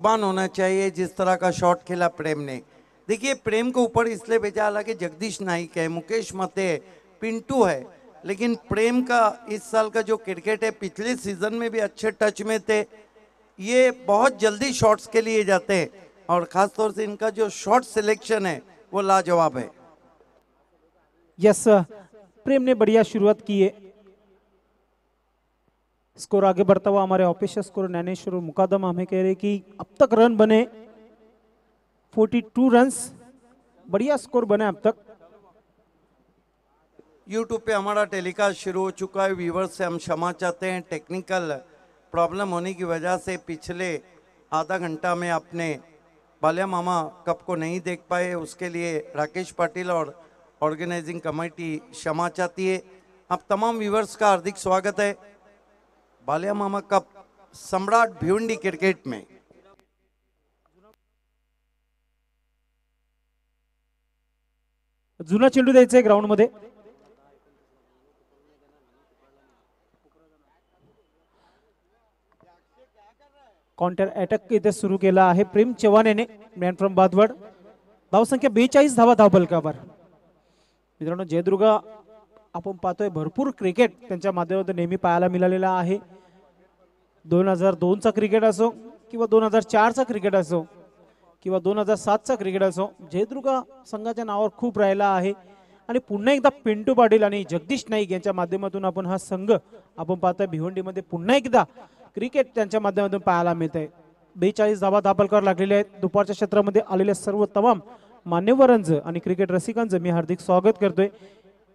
कुर्बान होना चाहिए जिस तरह का शॉट खेला प्रेम ने। देखिए प्रेम को ऊपर इसलिए भेजा, हालांकि जगदीश नाइक है, मुकेश मते है, पिंटू है, लेकिन प्रेम का इस साल का जो क्रिकेट है, पिछले सीजन में भी अच्छे टच में थे। ये बहुत जल्दी शॉट्स के लिए जाते हैं और खासतौर से इनका जो शॉट सिलेक्शन है वो लाजवाब है। यस, प्रेम ने बढ़िया शुरुआत की है। स्कोर आगे बढ़ता हुआ हमारे ऑफिशियल स्कोर ज्ञानेश्वर मुकादम हमें कह रहे कि अब तक रन बने 42 रन्स, बढ़िया स्कोर बने अब तक। यूट्यूब पे हमारा टेलीकास्ट शुरू हो चुका है, व्यूवर्स से हम क्षमा चाहते हैं, टेक्निकल प्रॉब्लम होने की वजह से पिछले आधा घंटा में आपने बालिया मामा कप को नहीं देख पाए, उसके लिए राकेश पाटिल और ऑर्गेनाइजिंग कमेटी क्षमा चाहती है। आप तमाम व्यूवर्स का हार्दिक स्वागत है बालिया मामा कप सम्राट भिवंडी क्रिकेट में। जुना चेंडू द्यायचा आहे ग्राउंड मध्ये। काउंटर अटॅक इथे सुरू केला आहे प्रेम चव्हाण याने, मॅन फ्रॉम बादवड। धावसंख्या 42 धावा धावफलकावर। मित्रांनो जयदुर्ग आपण पाहतोय भरपूर क्रिकेट त्यांच्या माध्यमातून नेहमी पाहायला मिळालेला आहे। 2002 चा क्रिकेट असो किंवा 2004 चा क्रिकेट असो किंवा 2007 चा क्रिकेट असो, जयदुर्ग संघाच्या नावावर खूप राहिला आहे। आणि पुन्हा एकदा पिंटू पाटील आणि जगदीश नाईक यांच्या माध्यमातून आपण हा संघ आपण पाहतोय भिवंडीमध्ये पुन्हा एकदा क्रिकेट त्यांच्या माध्यमातून पाहायला मिळतंय। 42 धावा दाखल लागलेले आहेत। दुपारच्या क्षेत्रामध्ये आलेले सर्व तमाम मान्यवरांचं आणि क्रिकेट रसिकांचं मी हार्दिक स्वागत करतोय।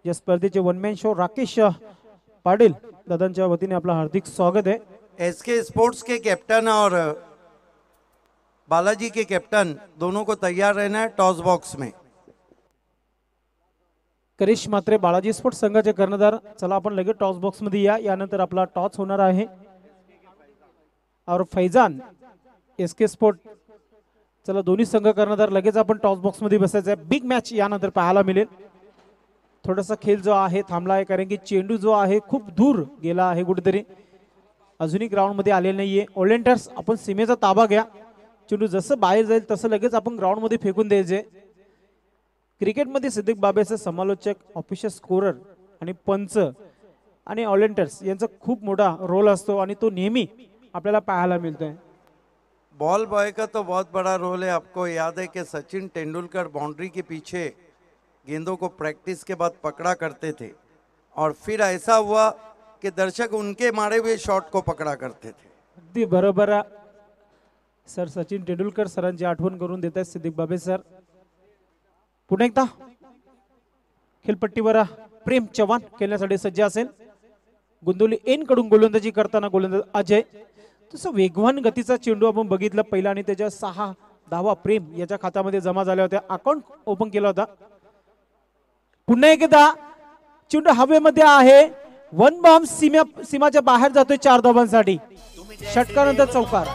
या स्पर्धेचे one man show Rakesh Patil दादांच्या वतीने आपलं हार्दिक स्वागत है। एसके स्पोर्ट्स के कैप्टन और बालाजी के कैप्टन दोनों को तैयार रहना है टॉस बॉक्स में। करिश मात्रे बालाजी स्पोर्ट्स संघाचे कर्णधार, चला आपण लगेच टॉस बॉक्स मध्ये या, यानंतर आपला टॉस होणार आहे। और फैजान एसके स्पोर्ट, चला दोन्ही संघ कर्णधार लगेच आपण टॉस बॉक्स मध्ये बसायचं आहे। बिग मॅच यानंतर पाहायला मिळेल। थोडासा खेळ जो आहे थांबला आहे कारण की चेंडू जो आहे खूप दूर गेला आहे कुठेतरी, अजूनही ग्राउंड मध्ये आलेला नाहीये। ओलेंटर्स आपण सीमेचा ताबा घ्या, चेंडू जसं बाहेर जाईल तसं लगेच आपण ग्राउंड मध्ये फेकून द्यायचे। क्रिकेट मध्ये सिद्दीक बाबेचे समालोचक, ऑफिशियल स्कोरर आणि पंच आणि ऑलेंटर्स यांचा खूप मोठा रोल असतो आणि तो नेहमी आपल्याला पाहायला मिळतोय। बॉल बॉय का तो बहुत बड़ा रोल है। आपको याद है कि सचिन तेंदुलकर बाउंड्री के पीछे गेंदों को प्रैक्टिस के बाद पकड़ा करते थे और फिर ऐसा हुआ कि दर्शक उनके मारे हुए शॉट को पकड़ा करते थे। अगदी बरोबर सर, सचिन तेंडुलकर सरांची आठवण करून देत आहेत सिद्दीक बाबे सर। पुन्हा एकदा खेळपट्टीवर प्रेम चव्हाण खेळण्यासाठी सज्ज असेल। गुंदोली एन कडून गोलंदाजी करताना गोलंदाज अजय, तसं वेगवान गतीचा चेंडू आपण बघितला पहिला आणि त्याच्या 6 धावा प्रेम याच्या खात्यामध्ये जमा झाल्या होत्या। अकाउंट ओपन केला होता। पुन्हा एकदा चेंडू हवेमध्ये आहे, वन बॉम्ब सीमाच्या बाहेर जातोय 4 धावांसाठी। षटकानंतर चौकार।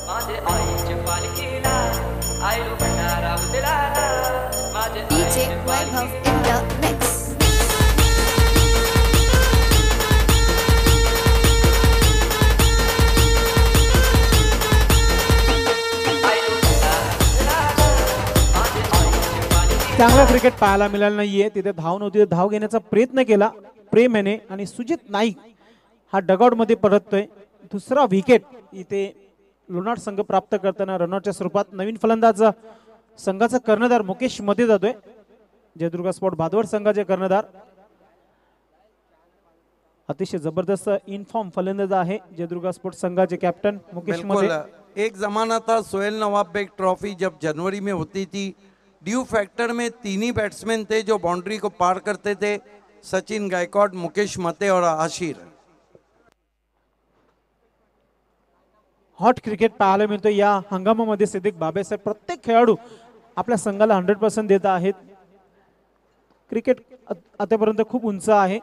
DJ Vaibhav in the mix. चांगला क्रिकेट पाहायला मिळालं नाहीये. तिथे धाव नव्हती, धाव घेण्याचा प्रयत्न केला प्रेम याने आणि सुजित नाईक हा डगआउट मध्ये परततोय. दुसरा विकेट इथे लोणार संघ प्राप्त करताना रनआउटच्या स्वरूपात नवीन फलंदाज संघाचा कर्णधार मुकेश मध्ये जातोय. जयदुर्गा स्पोर्ट भादवड संघाचे कर्णधार अतिशय जबरदस्त इनफॉर्म फलंदाज आहे जयदुर्गा स्पोर्ट संघाचे कॅप्टन मुकेश मध्ये. बिल्कुल एक जमाना था सोहेल नवाब बेग ट्रॉफी जब जनवरी में होती थी, ड्यू फैक्टर में तीन ही बैट्समैन थे जो बाउंड्री को पार करते थे, सचिन गायकवाड, मुकेश मते और आशिर. हॉट क्रिकेट पाहायला मिळतो या हंगामामध्ये. सिद्दीक बाबेसाहेब प्रत्येक खेळाडू आपल्या संघाला 100% देत आहेत. क्रिकेट आतापर्यंत खूप उंच आहे.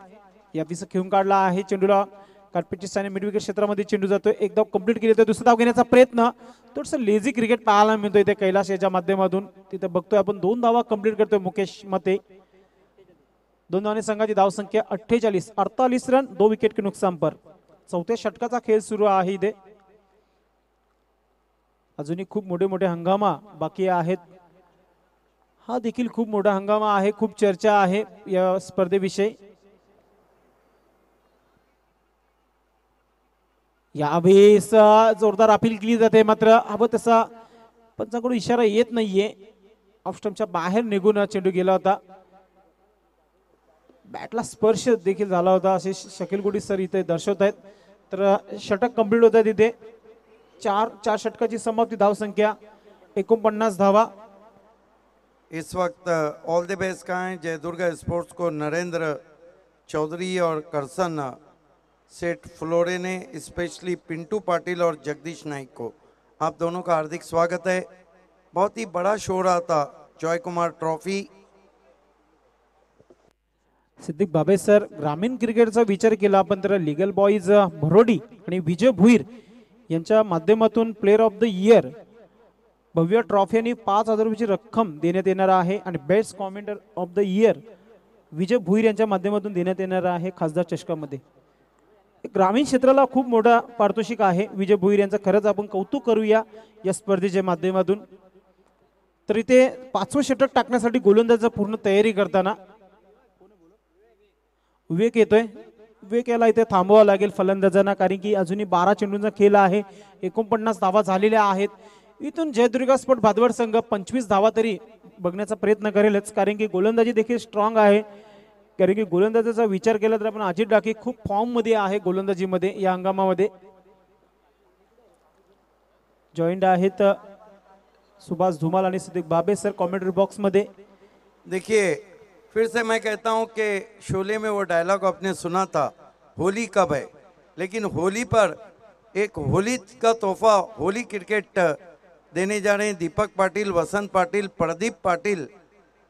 या विकेट खेळून काढला आहे चेंडूला कार्पेटची साने मिड विकेट क्षेत्रामध्ये चेंडू जातोय. एक धाव कंप्लीट केली तर दुसरा धाव घेण्याचा प्रयत्न. थोडंसं लेझी क्रिकेट पाहायला मिळतोय इथे कैलाश याच्या माध्यमातून. तिथे बघतोय आपण 2 धावा कंप्लीट करतोय मुकेश मते. 2 धावांनी संघाची धाव संख्या 48, 48 रन 2 विकेट के नुकसान पर. चौथ्या षटकाचा खेळ सुरू आहे इथे. अजूनही खूप मोठे मोठे हंगामा बाकी आहेत. हा देखील खूप मोठा हंगामा आहे. खूप चर्चा आहे या स्पर्धेविषयी. यावेळेस जोरदार अपील केली जाते, मात्र हवं तसा पंचांकडून इशारा येत नाहीये. ऑफ स्टंपच्या बाहेर निघून चेंडू गेला होता. बॅटला स्पर्श देखील झाला होता असे शकील गुडी सर इथे दर्शवत आहेत. तर षटक कंप्लीट होत आहे तिथे. 4 षटकाची समाप्ती. धाव संख्या 49 धावा. इस वक्त ऑल द बेस्ट कहें जयदुर्गा स्पोर्ट्स को नरेंद्र चौधरी और करसन सेठ फ्लोरे ने, स्पेशली पिंटू पाटिल और जगदीश नाइक को आप दोनों का हार्दिक स्वागत है. बहुत ही बड़ा शो रहा था जॉय कुमार ट्रॉफी. सिद्दीक बाबे सर ग्रामीण क्रिकेटचा विचार केला आपण तर लिगल बॉईज भरोडी आणि विजय भुईर यांच्या माध्यमातून प्लेयर ऑफ द इयर भव्य ट्रॉफी आणि 5,000 रुपयाची रक्कम देण्यात येणार आहे. आणि best commenter of the year विजय भुईर यांच्या माध्यमातून देण्यात येणार आहे खासदार चषकामध्ये. ग्रामीण क्षेत्राला खूप मोठा पारितोषिक आहे विजय भुईर यांचं. खरंच आपण कौतुक करूया या स्पर्धेच्या माध्यमातून. तर इथे 5वं षटक टाकण्यासाठी गोलंदाज पूर्ण तयारी करताना विवेक येतोय. विवेक याला इथे थांबवावं लागेल फलंदाजांना, कारण की अजूनही 12 चेंडूंचा खेळ आहे. 49 धावा झालेल्या आहेत. इथून जयदुर्गा स्पोर्ट भादवड संघ 25 धावा तरी बघण्याचा प्रयत्न करेलच, कारण की गोलंदाजी देखील स्ट्रॉंग आहे. कारण की गोलंदाजीचा विचार केला तर आपण अजित डाके खूप फॉर्म मध्ये आहे गोलंदाजीमध्ये या हंगामामध्ये. जॉईंट आहेत सुभाष धुमाल आणि सिद्दीक बाबे सर कमेंट्री बॉक्स में. देखिए फिर से मैं कहता हूं कि शोले में वो डायलॉग आपने सुना था, होली कब है, लेकिन होली पर एक होली का तोहफा होली क्रिकेट देने जा रहे हैं दीपक पाटिल, वसंत पाटिल, प्रदीप पाटिल,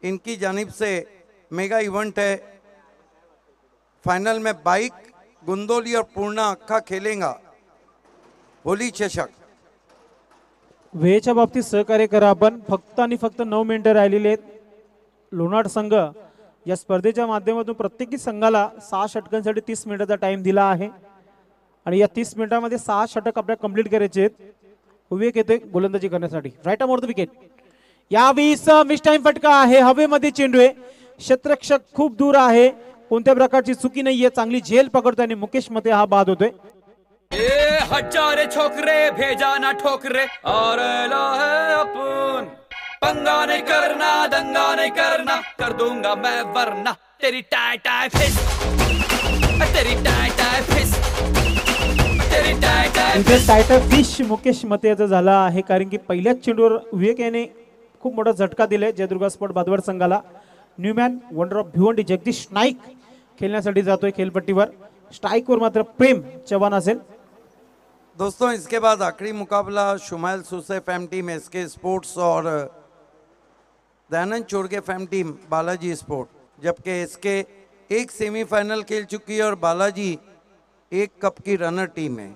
इनकी जानिब से मेगा इवेंट है. फाइनल में बाइक, गुंदोली और पूर्णा अक्का खेलेगा होली चषक. वेळेच्या बाबतीत सहकार्य करा आपण. फक्त आणि फक्त 9 मिनिटं राहिलेली आहेत. लोणार संघ या स्पर्धेच्या माध्यमातून प्रत्येकी संघाला 6 षटकांसाठी 30 मिनिटाचा टाइम दिला आहे आणि या 30 मिनिटांमध्ये 6 षटक आपल्याला कंप्लीट करायचे आहेत. विवेक येते गोलंदाजी करण्यासाठी. Right arm the wicket. यावेळीस मिस टाइम फटका आहे. हवेमध्ये चेंडू आहे. क्षेत्ररक्षक खूप दूर आहे. कोणत्या प्रकारची चुकी नाहीये. चांगली झेल पकडतो आणि मुकेश मते हा बाद होतोय. ए हजारे छोकरे भेजा ना ठोकरे और है अपन पंगा नहीं करना दंगा नहीं करना कर दूंगा मैं वरना तेरी टाई टाई फिश तेरी टाई टाई फिश तेरी टाई टाई इथे टायटर फिश मुकेश मते याचा झाला आहे, कारण की पहिल्याच चेंडूवर विवेक याने खूप मोठा झटका दिलाय जयदुर्गा स्पोर्ट भादवड संघाला. Newman wonder of Bhiwandi Jagdish Naik खेळण्यासाठी जातोय खेळपट्टीवर. स्ट्राइकवर मात्र प्रेम चव्हाण असेल. दोस्तों इसके बाद आखिरी मुकाबला शुमाइल सुसे फैम टीम एसके स्पोर्ट्स और Dayanand Chorge fam team Balaji sport, जबकि एसके एक सेमीफाइनल खेल चुकी है और बालाजी एक कप की रनर टीम है.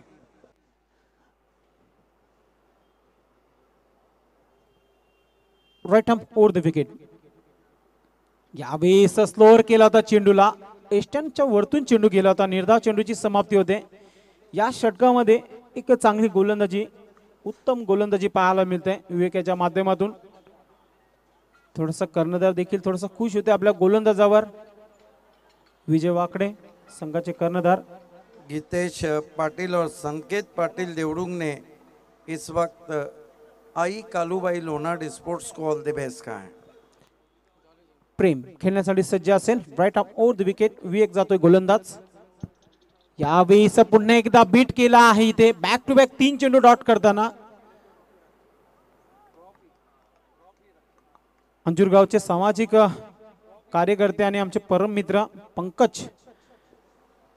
Right arm over the wicket. यावेळेस स्लोअर केला होता चेंडूला, एस्टनच्या वरतून चेंडू गेला होता. निर्धाव चेंडूची समाप्ती होते. या षटकामध्ये एक चांगली गोलंदाजी, उत्तम गोलंदाजी पाहायला मिळते विवेकाच्या माध्यमातून. थोडासा कर्णधार देखील थोडासा खुश होते आपल्या गोलंदाजावर. विजय वाकडे संघाचे कर्णधार. गीतेश पाटिल और संकेत पाटिल देवड़ुंग ने इस वक्त आई कालूबाई लोनाड स्पोर्ट्स को ऑल द बेस्ट कहा है. प्रेम खेळण्यासाठी सज्ज असेल. Right arm over the wicket. Vivek जातोय गोलंदाज. यावेळेस पुन्हा एकदा बीट केला आहे इथे. बॅक टू बॅक 3 चेंडू डॉट करताना अंजुरगावचे सामाजिक कार्यकर्ते आणि आमचे परम मित्र पंकज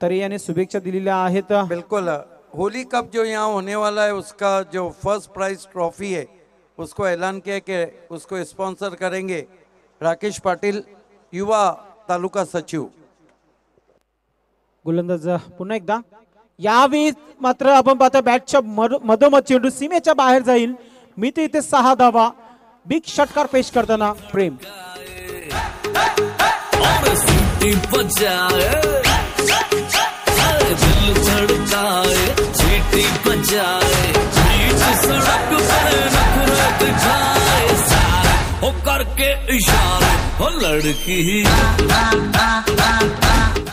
तरे यांनी शुभेच्छा दिलेल्या आहेत. बिल्कुल. होली कप जो यहाँ होने वाला है उसका जो फर्स्ट प्राइज ट्रॉफी है उसको ऐलान किया कि उसको स्पॉन्सर करेंगे राकेश पाटिल, युवा तालुका सचिव. गोलंदाज पुन्हा एकदा. यावेळी मात्र आपण पाहता बॅटच्या मधोमध चेंडू सीमेच्या बाहेर जाईल. मी ते इथे 6 धावा. बिग षटकार पेश करताना प्रेम.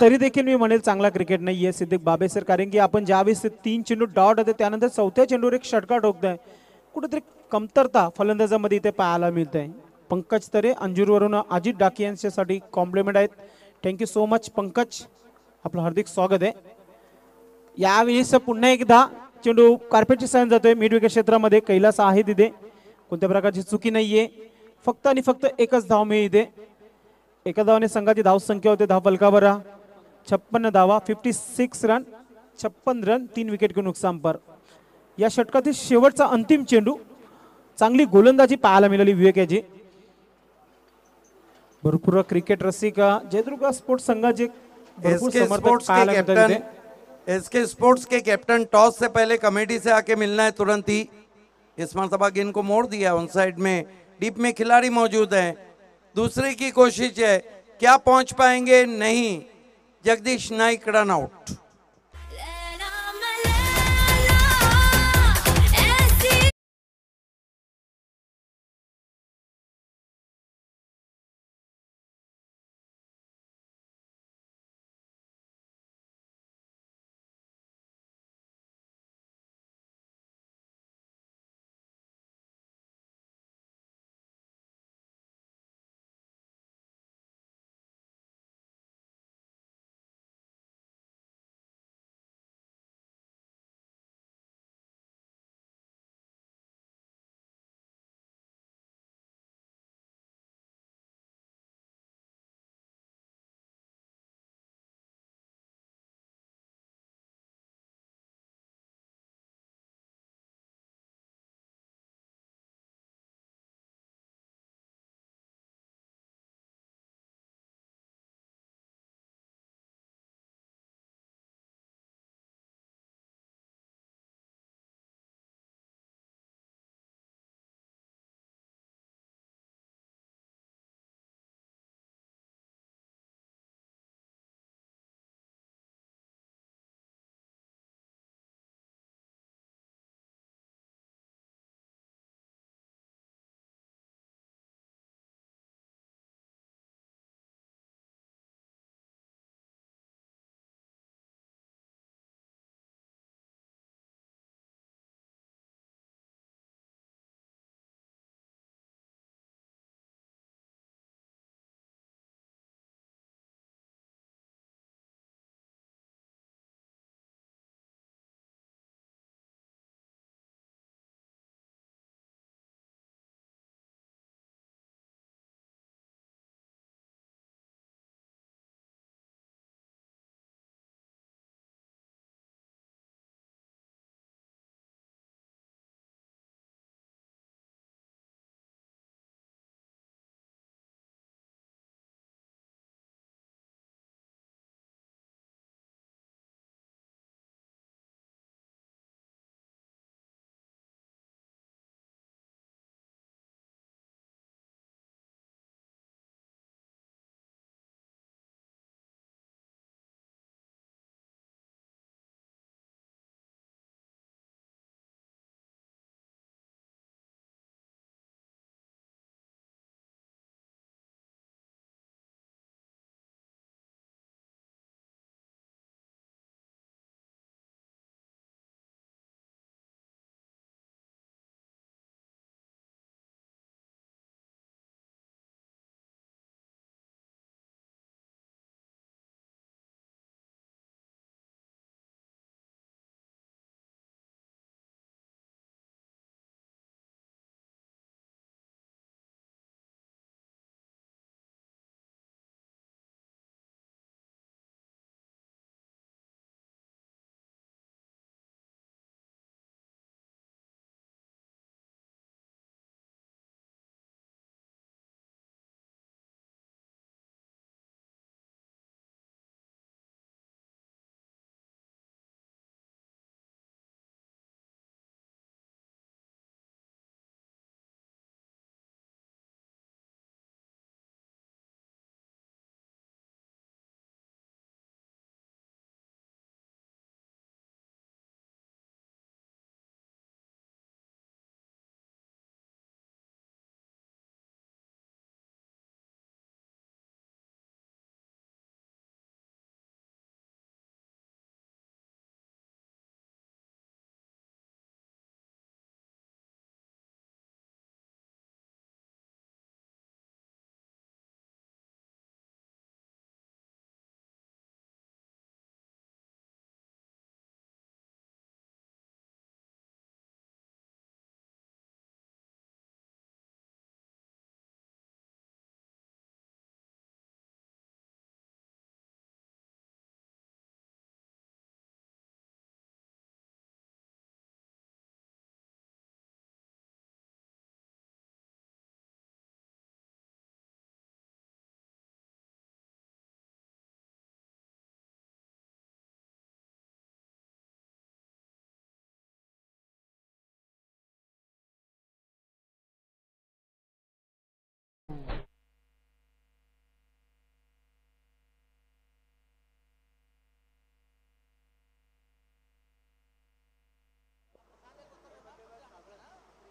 तरी देखील मी म्हणेल चांगला क्रिकेट नाहीये सिद्दीक बाबे सर, कारण की आपण ज्यावेळेस 3 चेंडू डॉट होते त्यानंतर चौथ्या चेंडूवर एक षटकार ठोकताय. कुठेतरी कमतरता फलंदाजामध्ये इथे पाहायला मिळते. पंकज तरे अंजूरवरून अजित डाकी यांच्यासाठी कॉम्प्लिमेंट आहेत. थँक्यू सो मच पंकज, आपलं हार्दिक स्वागत आहे. यावेळेस पुन्हा एकदा चेंडू कार्पेटची साइन जातोय मिड विकेट क्षेत्रामध्ये. कैलास आहे तिथे, कोणत्या प्रकारची चुकी नाहीये. फक्त आणि फक्त एकच धाव मिळते. एका धावाने संघाची धाव संख्या होते धाव फलकावर 56 धावा, 56 रन, 56 रन, 3 विकेट के नुकसान पर. या षटकातील शेवटचा अंतिम चेंडू. चांगली गोलंदाजी पाहायला मिळाली विवेकाची. भरपूर क्रिकेट रसिक जयदुर्ग स्पोर्ट्स संघाचे भरपूर समर्थक पाहायला मिळतात. एसके स्पोर्ट्स के कैप्टन टॉस से पहले कमेटी से आके मिलना है तुरंत ही. इस मरतबा गेंद को मोड़ दिया. उन साइड में डीप में खिलाड़ी मौजूद हैं. दूसरे की कोशिश है, क्या पहुंच पाएंगे? नहीं. Jagdish Naik run out.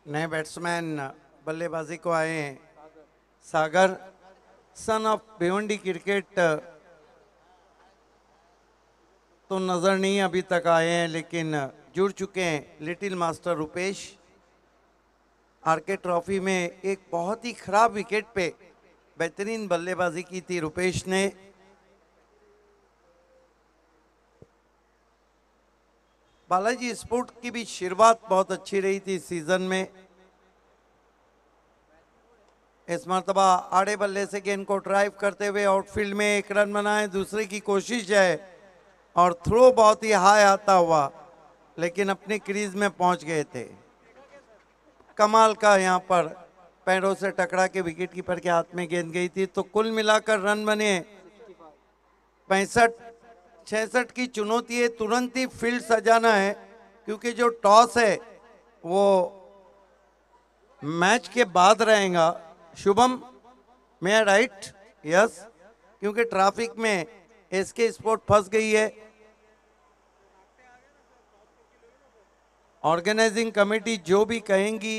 नए बैट्समैन बल्लेबाजी को आए हैं सागर, सन ऑफ भिवंडी क्रिकेट। तो नजर नहीं अभी तक आए हैं, लेकिन जुड़ चुके हैं little master Rupesh. RK trophy में एक बहुत ही खराब विकेट पे बेहतरीन बल्लेबाजी की थी रुपेश ने। बालाजी स्पोर्ट की भी शुरुआत बहुत अच्छी रही थी सीजन में। इस मरतबा आड़े बल्ले से गेंद को ड्राइव करते हुए आउटफील्ड में एक रन बनाए, दूसरे की कोशिश है और थ्रो बहुत ही हाई आता हुआ, लेकिन अपनी क्रीज में पहुंच गए थे। कमाल का यहाँ पर पैरों से टकरा के विकेट कीपर के हाथ में गेंद गई थी। तो कुल मिलाकर रन बने 65-66 की चुनौती है। तुरंत ही फील्ड सजाना है, क्योंकि जो टॉस है वो मैच के बाद रहेगा। शुभम, मैं राइट? यस, क्योंकि ट्रैफिक में एसके स्पोर्ट फंस गई है। ऑर्गेनाइजिंग कमेटी जो भी कहेंगी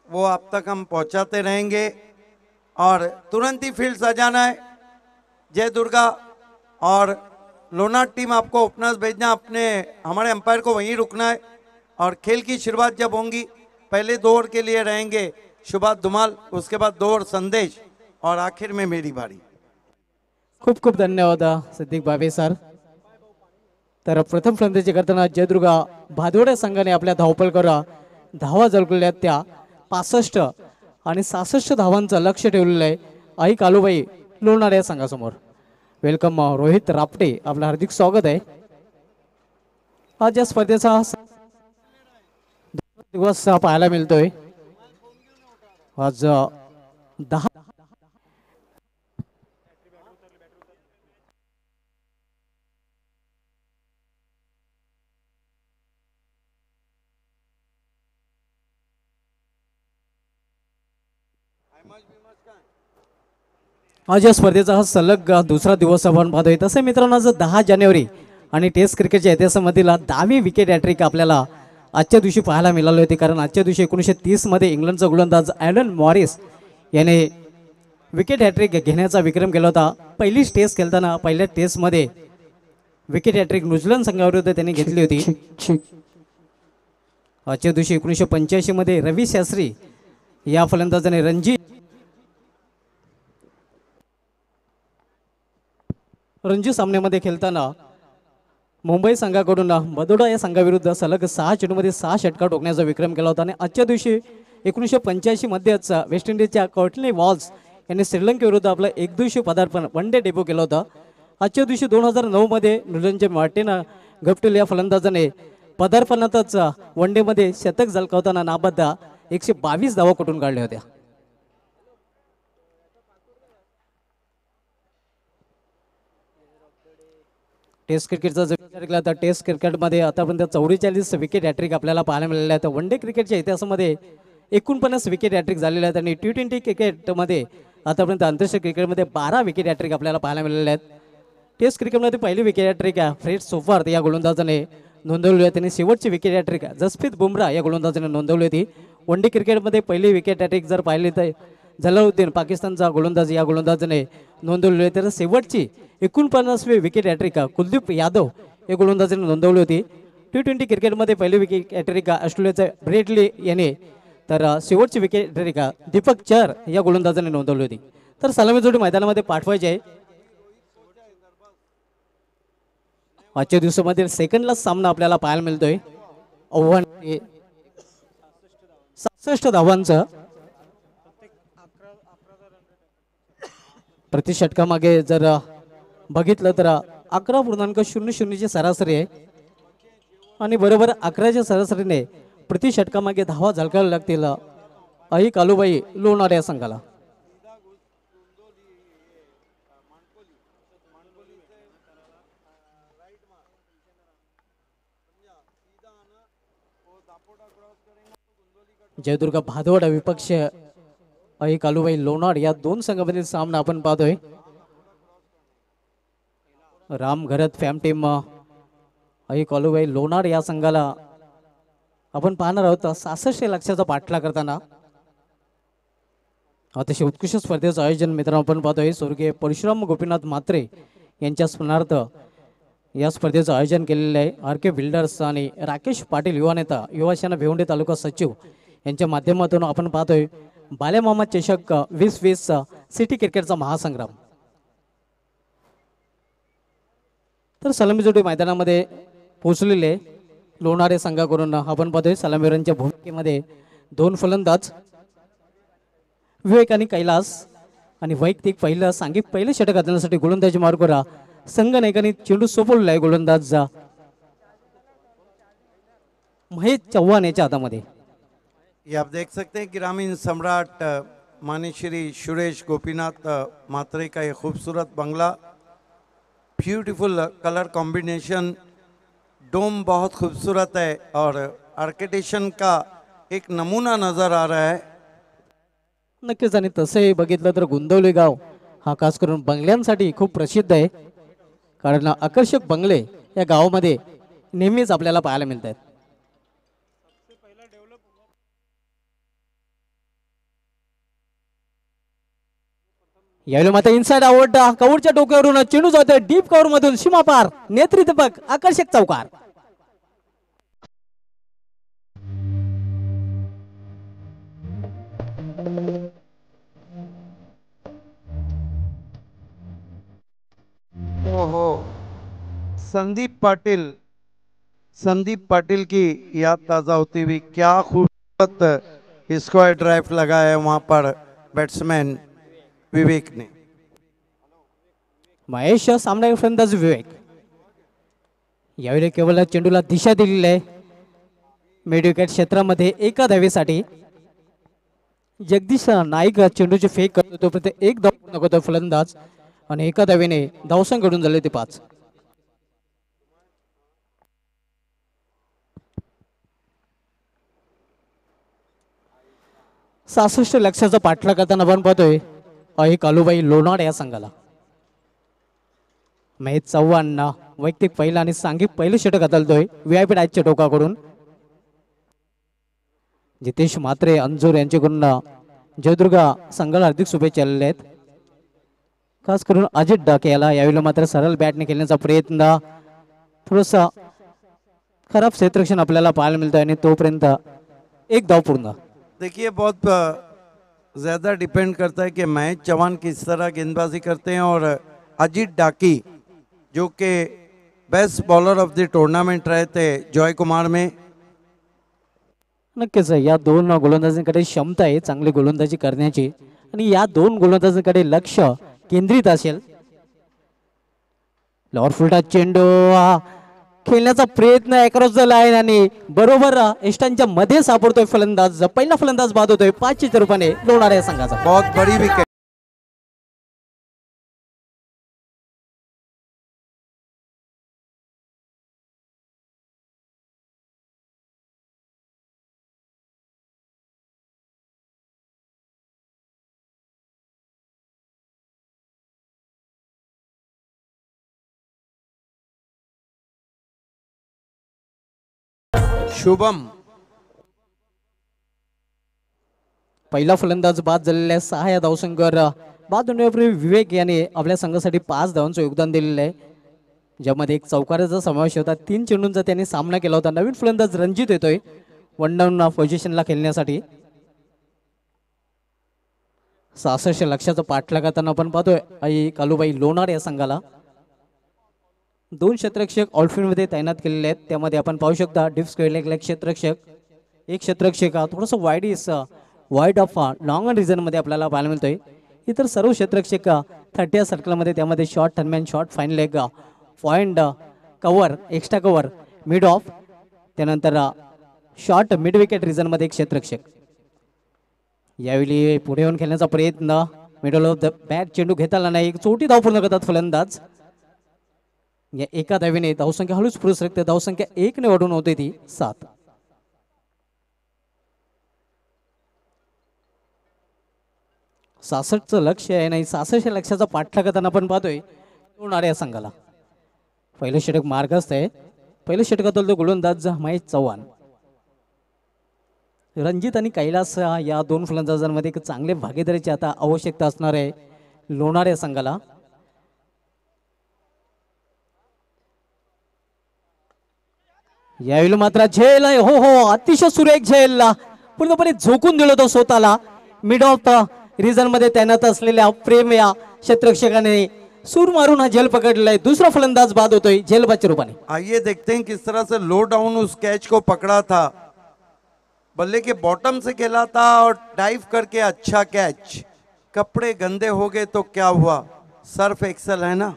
वो आप तक हम पहुंचाते रहेंगे। और तुरंत ही फील्ड सजाना है। जय दुर्गा और लोनार टीम आपको ओपनर्स भेजना, अपने हमारे अंपायर को वहीं रुकना है। और खेल की शुरुआत जब होंगी, पहले 2 ओवर के लिए रहेंगे शुभात धुमाल, उसके बाद 2 ओवर संदेश और आखिर में मेरी बारी। खूप खूप धन्यवाद सिद्दीक बाबे सर। तर प्रथम फलंदाजी करताना जयदुर्गा भादोडे संघाने आपल्या धावपळ करा धावा झळकवल्या त्या 65 आणि 66 धावांचं लक्ष ठेवलेलं आहे आई कालूबाई लोणार या संघासमोर। वेलकम रोहित रापटे, आपलं हार्दिक स्वागत आहे। आज या स्पर्धेचा दिवस पाहायला मिळतोय। आज 10 आज या स्पर्धेचा हा सलग दुसरा दिवस आपण पाहतोय। तसे मित्रांनो, आज 10 जानेवारी आणि टेस्ट क्रिकेटच्या इतिहासामधील 10वी विकेट हॅट्रिक आपल्याला आजच्या दिवशी पाहायला मिळाली होती। कारण आजच्या दिवशी 1930 मध्ये इंग्लंडचा गोलंदाज ॲलन मॉरिस याने विकेट हॅट्रिक घेण्याचा विक्रम केला होता। पहिलीच टेस्ट खेळताना पहिल्या टेस्टमध्ये विकेट हॅट्रिक न्यूझीलंड संघाविरुद्ध त्यांनी घेतली होती। आजच्या दिवशी 1985 मध्ये रवी शास्त्री या फलंदाजाने रणजी सामन्यामध्ये खेळताना मुंबई संघाकडून बडोदा या संघाविरुद्ध सलग 6 चेंडूमध्ये 6 षटकार ठोकण्याचा विक्रम केला होता। आणि आजच्या दिवशी 1985 मध्येच वेस्ट इंडिजच्या कॉर्टनी वॉल्स यांनी श्रीलंकेविरुद्ध आपलं एकदिवसीय पदार्पण वन डे डेब्यू केलं होतं। आजच्या दिवशी 2009 मध्ये न्यूझीलंडचे मार्टिन गप्टिल या फलंदाजाने पदार्पणातच वन डे मध्ये शतक झळकावताना नाबाद 122 धावा कुठून काढल्या होत्या। टेस्ट क्रिकेटचा जर विचार केला तर टेस्ट क्रिकेटमध्ये आतापर्यंत 44 विकेट हॅट्रिक आपल्याला पाहायला मिळाल्या आहेत। वन डे क्रिकेटच्या इतिहासामध्ये 49 विकेट हॅट्रिक झालेल्या आहेत आणि T20 क्रिकेटमध्ये आतापर्यंत आंतरराष्ट्रीय क्रिकेटमध्ये 12 विकेट हॅट्रिक आपल्याला पाहायला मिळाल्या आहेत। टेस्ट क्रिकेटमध्ये पहिली विकेट हॅट्रिक फ्रेड सोफार्थ या गोलंदाजाने नोंदवली आहे। त्यांनी शेवटची विकेट हॅट्रिक जसप्रीत बुमराह या गोलंदाजाने नोंदवली होती। वन डे क्रिकेटमध्ये पहिली विकेट हॅट्रिक जर पाहिली तर जलालुद्दीन पाकिस्तानचा गोलंदाज या गोलंदाजाने नोंदवली आहे। तर शेवटची 49वी विकेट हॅट्रिक कुलदीप यादव या गोलंदाजाने नोंदवली होती। T20 क्रिकेटमध्ये पहिली विकेट हॅट्रिक ऑस्ट्रेलियाचा ब्रेटली याने, तर शेवटची विकेट हॅट्रिक दीपक चहर या गोलंदाजाने नोंदवली होती। तर सलामी जोडी मैदानामध्ये पाठवायची आहे। आजच्या दिवसामध्ये सेकंडला सामना आपल्याला पाहायला मिळतोय। आव्हान 67 धावांचं प्रति षटकामागे जर बघितलं तर 11.00 ची सरासरी आहे आणि बरोबर 11च्या सरासरीने प्रति षटकामागे धावा झळकायला लागतील आई कालूबाई लोणार या संघाला। जयदुर्गा भादोड विपक्ष आई कालूबाई लोणार या दोन संघामधील सामना आपण पाहतोय। राम घरत फॅम टीम आई कालूबाई लोणार या संघाला आपण पाहणार आहोत 66 लक्षाचा पाठला करताना अतिशय उत्कृष्ट स्पर्धेचं आयोजन मित्रांनो आपण पाहतोय स्वर्गीय परशुराम गोपीनाथ म्हात्रे यांच्या स्मरणार्थ या स्पर्धेचं आयोजन केलेलं आहे. आर के बिल्डर्स आणि राकेश पाटील युवा नेता युवासेना भिवंडी तालुका सचिव यांच्या माध्यमातून आपण पाहतोय बालेमामा चषक 2020 सिटी क्रिकेटचा महासंग्राम. तर सलामीजोडी मैदानामध्ये पोहोचलेले लोणारे संघाकडून आपण पाहतोय सलामीवीरांच्या भूमिकेमध्ये 2 फलंदाज विवेक आणि कैलास आणि वैयक्तिक सांघिक पहिलं षटक हाताळण्यासाठी गोलंदाजी मार्गोरा संघ नायकांनी चेंडू सोपवलेला आहे. गोलंदाज महेश चव्हाण याच्या हातामध्ये. ये आप देख सकते हैं ग्रामीण सम्राट माननीय श्री सुरेश गोपीनाथ मात्रे का ये खूबसूरत बंगला, ब्यूटीफुल कलर कॉम्बिनेशन, डोम बहुत खूबसूरत है और आर्किटेक्चर का एक नमूना नज़र आ रहा है. नक्कीच. आणि तसंही बघितलं तर गुंदवली गाव हा खास करून बंगल्यांसाठी खूप प्रसिद्ध आहे, कारण आकर्षक बंगले या गावामध्ये नेहमीच आपल्याला पाहायला मिळत आहेत. यावेळी मात्र इनसाइड आउट कव्हरच्या डोक्यावरून चेंडू जातोय डीप कव्हर मधून सीमापार नेत्रितपक आकर्षक चौकार. ओहो, संदीप पाटिल की याद ताज़ा होती हुई क्या खूबसूरत स्क्वायर ड्राइव लगाया है वहाँ पर बैट्समैन विवेक ने. महेश सामना फलंदाज विवेक यावेळी केवळ चेंडूला दिशा दिलेली आहे. मिड विकेट क्षेत्रामध्ये एका धावेसाठी जगदीश नाईक चेंडूचे फेक करतो, तोपर्यंत एक धाव पूर्ण करतो फलंदाज आणि एका धावेने धावसंघ झाले ते 5. सासष्ट लक्षाचा पाठलाग करताना आपण पाहतोय अही कालूबाई लोणार या संघाला. महेश चव्हाण वैयक्तिक पहिला आणि सांघिक पहिलं षटक हाताळतोय व्हीआयपी डायच्या टोकाकडून. जितेश म्हात्रे अंजूर यांच्याकडून जयदुर्गा संघाला हार्दिक शुभेच्छा आलेल्या आहेत. खास करून अजित डाके याला यावेळी मात्र सरळ बॅटने खेळण्याचा प्रयत्न, थोडंसं खराब क्षेत्ररक्षण आपल्याला पाहायला मिळतं आणि तोपर्यंत एक धाव पूर्ण. देखिए बहुत ज़्यादा डिपेंड करता है कि महेश चौहान किस तरह गेंदबाजी करते हैं और अजीत डाकी जो कि best bowler of the tournament रहे थे जॉय कुमार में. नक्कीच या 2 गोलंदाजांकडे क्षमता आहे चांगली गोलंदाजी करण्याची आणि या 2 गोलंदाजांकडे लक्ष केंद्रित असेल. लॉर फुलटा चेंडू खेळण्याचा प्रयत्न अक्रॉस द लाईन आणि बरोबर एस्टांच्या मध्ये सापडतोय फलंदाज. पहिला फलंदाज बाद होतोय 5 रूपाने लोणार या संघाचा. बहुत बड़ी विकेट. शुभम पहिला फलंदाज बाद झालेला आहे. 6 या धावसंघावर बाद होण्यापूर्वी विवेक याने आपल्या संघासाठी 5 धावांचं योगदान दिलेलं आहे, ज्यामध्ये एक चौकाराचा समावेश होता. 3 चेंडूंचा त्यांनी सामना केला होता. नवीन फलंदाज रणजित येतोय 1 डाऊन पोझिशनला खेळण्यासाठी. 66 लक्षाचा पाठलाग करताना आपण पाहतोय आई कालूबाई लोणार या संघाला. 2 क्षेत्ररक्षक आउटफील्ड मध्ये तैनात केलेले आहेत. त्यामध्ये आपण पाहू शकता डीप स्क्वेअर क्षेत्ररक्षक, एक क्षेत्ररक्षक थोडंसं wide of long and reason मध्ये आपल्याला पाहायला मिळतोय. इतर सर्व क्षेत्ररक्षक 30 सर्कलमध्ये, त्यामध्ये शॉर्ट टर्नमॅन, short fine leg, point cover, extra cover, mid off, त्यानंतर शॉर्ट मिड विकेट रिझन मध्ये एक क्षेत्ररक्षक. यावेळी पुढे येऊन खेळण्याचा प्रयत्न, मिडल ऑफ द बॅट चेंडू घेताना नाही, एक छोटी धाव पूर्ण करतात फलंदाज. या एका धावेने धावसंख्या हळूच पुढे सरकते. धावसंख्या 1 ने वाढून होते ती 7. चं लक्ष आहे नाही. 66 लक्षाचा पाठलाग करताना आपण पाहतोय लोणार या संघाला. पहिलं षटक मार्गस्थ आहे. पहिलं षटकात तो गोलंदाज महेश चव्हाण. रणजित आणि कैलास या दोन फलंदाजांमध्ये एक चांगले भागीदारीची आता आवश्यकता असणार आहे लोणार या संघाला. यावेळी मात्र झेल आहे, हो हो अतिशय सुरेख झेल, पूर्णपणे झोकून दिलं तो स्वतःला. मिड ऑफ द रिझन मध्ये तैनात असलेल्या प्रेम या क्षेत्ररक्षकाने सूर मारून हा झेल पकडलाय. दुसरा फलंदाज बाद होतोय झेलबाच्या रूपाने. आइए देखते हैं किस तरह से लो डाउन उस कैच को पकड़ा था, बल्ले के बॉटम से खेला था और डाइव करके अच्छा कैच. कपड़े गंदे हो गए तो क्या हुआ, सर्फ एक्सल है ना.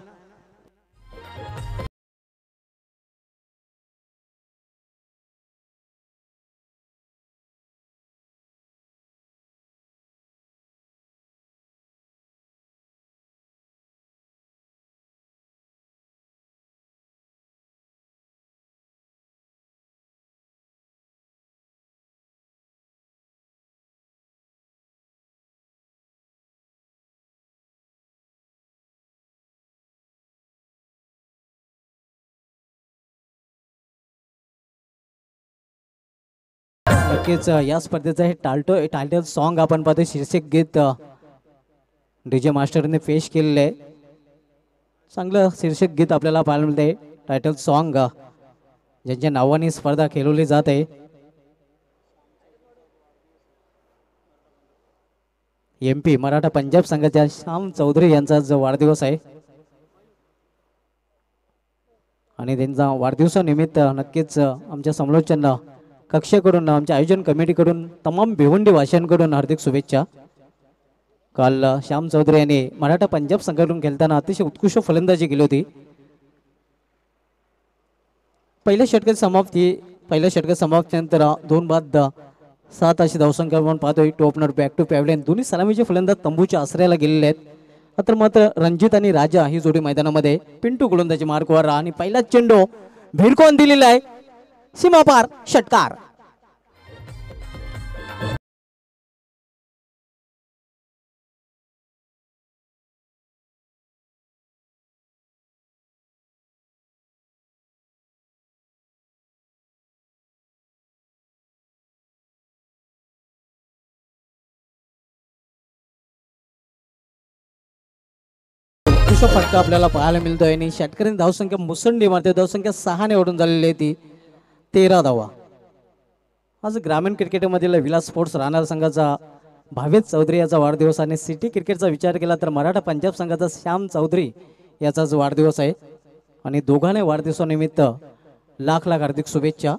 नक्कीच या स्पर्धेचं हे टायटल सॉन्ग आपण पाहतो, शीर्षक गीत डीजे मास्टरने पेश केलेलं आहे. चांगलं शीर्षक गीत आपल्याला पाहायला मिळते. टायटल सॉन्ग ज्यांच्या नावाने स्पर्धा खेळवली जात आहे. MP मराठा पंजाब संघाच्या श्याम चौधरी यांचा जो वाढदिवस आहे आणि त्यांचा वाढदिवसानिमित्त नक्कीच आमच्या समालोचन कक्षेकडून, आमच्या आयोजन कमिटीकडून, तमाम भिवंडी वाशियांकडून हार्दिक शुभेच्छा. काल श्याम चौधरी यांनी मराठा पंजाब संघाकडून खेळताना अतिशय उत्कृष्ट फलंदाजी केली होती. पहिल्या षटकात समाप्तीनंतर 2 बाद 7 अशी धावसंख्या आपण पाहतोय. Two opener back to pavilion, दोन्ही सलामीचे फलंदाज तंबूच्या आश्रयाला गेलेले आहेत. मात्र रणजित आणि राजा ही जोडी मैदानामध्ये. पिंटू गोलंदाजी मार्कवर आणि पहिलाच चेंडू भिरकवून दिलेला आहे, सीमापार षटकार. फटका आपल्याला पाहायला मिळतोय आणि षटकारीन धावसंख्या मुसंडी मारते. धावसंख्या 6 ने ओढून झालेली आहे ती 13 धावा. आज ग्रामीण क्रिकेटमधील विलास स्पोर्ट्स राहणार संघाचा भावेश चौधरी याचा वाढदिवस आणि सिटी क्रिकेटचा विचार केला तर मराठा पंजाब संघाचा श्याम चौधरी याचा जो वाढदिवस आहे आणि दोघांनी वाढदिवसानिमित्त लाख हार्दिक शुभेच्छा.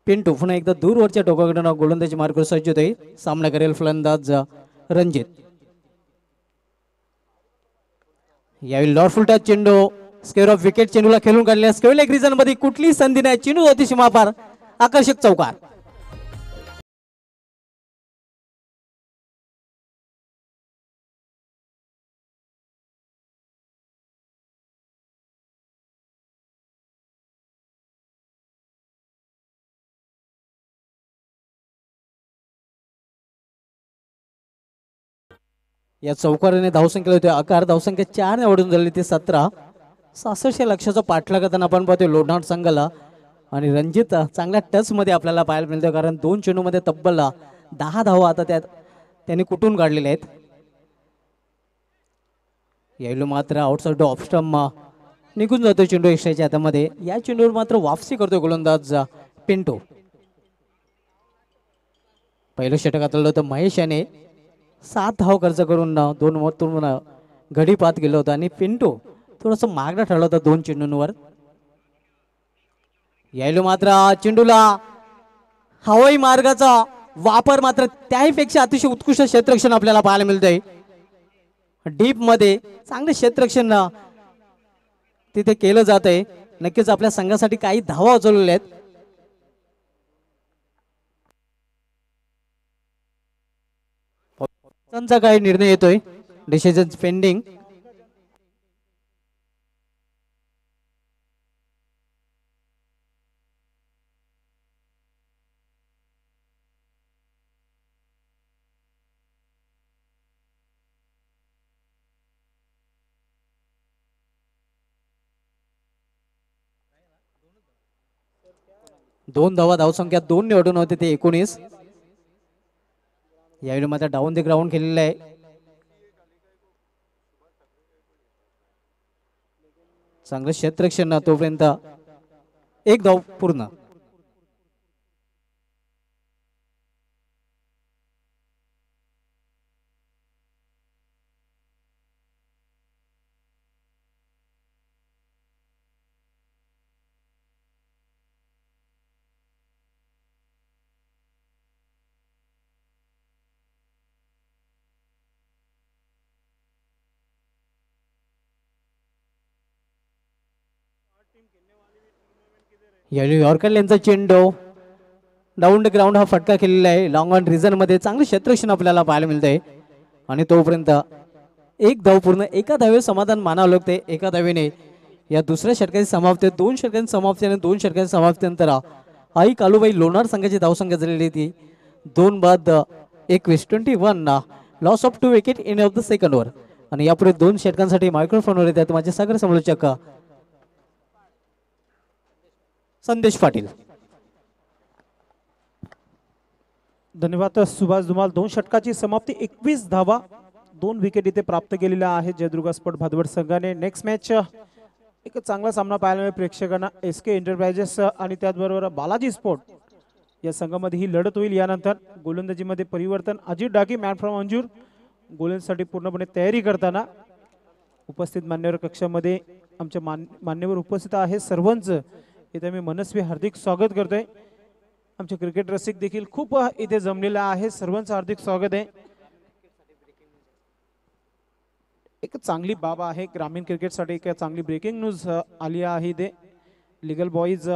पिंटू पुन्हा एकदा दूरवरच्या टोकाकडून गोलंदाजी मार्गावर सज्ज होते. सामना करेल फलंदाज रणजित. यावेळी लॉर्डफुल टच चेंडू स्क्वेअर ऑफ विकेट चेंडूला खेळून काढल्या. स्क्वेअर लेग रिजन मध्ये कुठलीही संधी नाही, चेंडू होती सीमापार, आकर्षक चौकार. या चौकाराने धावसंख्या होते 11, धावसंख्या 4 ने ओढून झाली ती 17. 66 लक्षाचा पाठलाग करताना आपण पाहतोय लोणार संघाला आणि रणजित चांगल्या टच मध्ये आपल्याला पाहायला मिळतो, कारण 2 चेंडू मध्ये तब्बल 10 धावा आता त्यांनी कुठून काढलेल्या आहेत. यावेळी मात्र आउटसाइड ऑफ स्टंप निघून जातो चेंडू एक्स्ट्राच्या हातामध्ये. या चेंडूवर मात्र वापसी करतो गोलंदाज पिंटू. पहिलं षटक हाताळलं होतं महेश याने. 7 धाव खर्च करून 2 गडी पात गेलं होतं आणि पिंटू थोडस मागणं ठरलं होतं 2 चेंडूंवर. यायलो मात्र चेंडूला हवाई मार्गाचा वापर मात्र त्याहीपेक्षा अतिशय उत्कृष्ट क्षेत्ररक्षण आपल्याला पाहायला मिळतंय. डीप मध्ये चांगले क्षेत्ररक्षण तिथे केलं जात आहे. नक्कीच आपल्या संघासाठी काही धावा उचललेल्या आहेत. त्यांचा काही निर्णय येतोय, डिसिजन पेंडिंग. 2 धावा धावसंख्या 2 निवडून होते ते 19. यावेळी मात्र डाऊन द ग्राउंड केलेलं आहे. चांगलं क्षेत्ररक्षण तोपर्यंत 1 धाव पूर्ण. यावेळी यॉर्कर यांचा चेंडू डाऊन द ग्राउंड हा फटका केलेला आहे. लॉंग ऑन रिझन मध्ये चांगलं क्षेत्ररक्षण आपल्याला पाहायला मिळतंय आणि तोपर्यंत 1 धाव पूर्ण. एका धावे समाधान मानावं लागते. एका धावेने या दुसऱ्या षटकाची समाप्ती, 2 षटकांची समाप्ती आणि 2 षटकांची समाप्तीनंतर आई कालूबाई लोणार संघाची धावसंख्या झालेली ती 2 बाद 21 21. Loss of 2 wicket in of the second over. आणि यापुढे 2 षटकांसाठी मायक्रोफोनवर येतात माझे सागर समालोचक संदेश पाटील. धन्यवाद सुभाष धुमाल. 2 षटकाची समाप्ती 21 धावा 2 विकेट इथे प्राप्त केलेल्या आहेत जयदुर्गा स्पोर्ट भादवड संघाने. नेक्स्ट मॅच एक चांगला सामना पाहायला मिळेल प्रेक्षकांना. SK एंटरप्राइजेस आणि त्याचबरोबर बालाजी स्पोर्ट या संघामध्ये ही लढत होईल. यानंतर गोलंदाजीमध्ये परिवर्तन. अजित डाकी मॅन फ्रॉम अंजूर गोलंदाजीसाठी पूर्णपणे तयारी करताना उपस्थित मान्यवर कक्षामध्ये आमच्या मान्यवर उपस्थित आहे सर्वांच इथे मी मनस्वी हार्दिक स्वागत करतोय. आमचे क्रिकेट रसिक देखील खूप इथे जमलेला आहे. सर्वांचं हार्दिक स्वागत आहे. एक चांगली बाब आहे ग्रामीण क्रिकेटसाठी. एक चांगली ब्रेकिंग न्यूज आली आहे. इथे लिगल बॉईज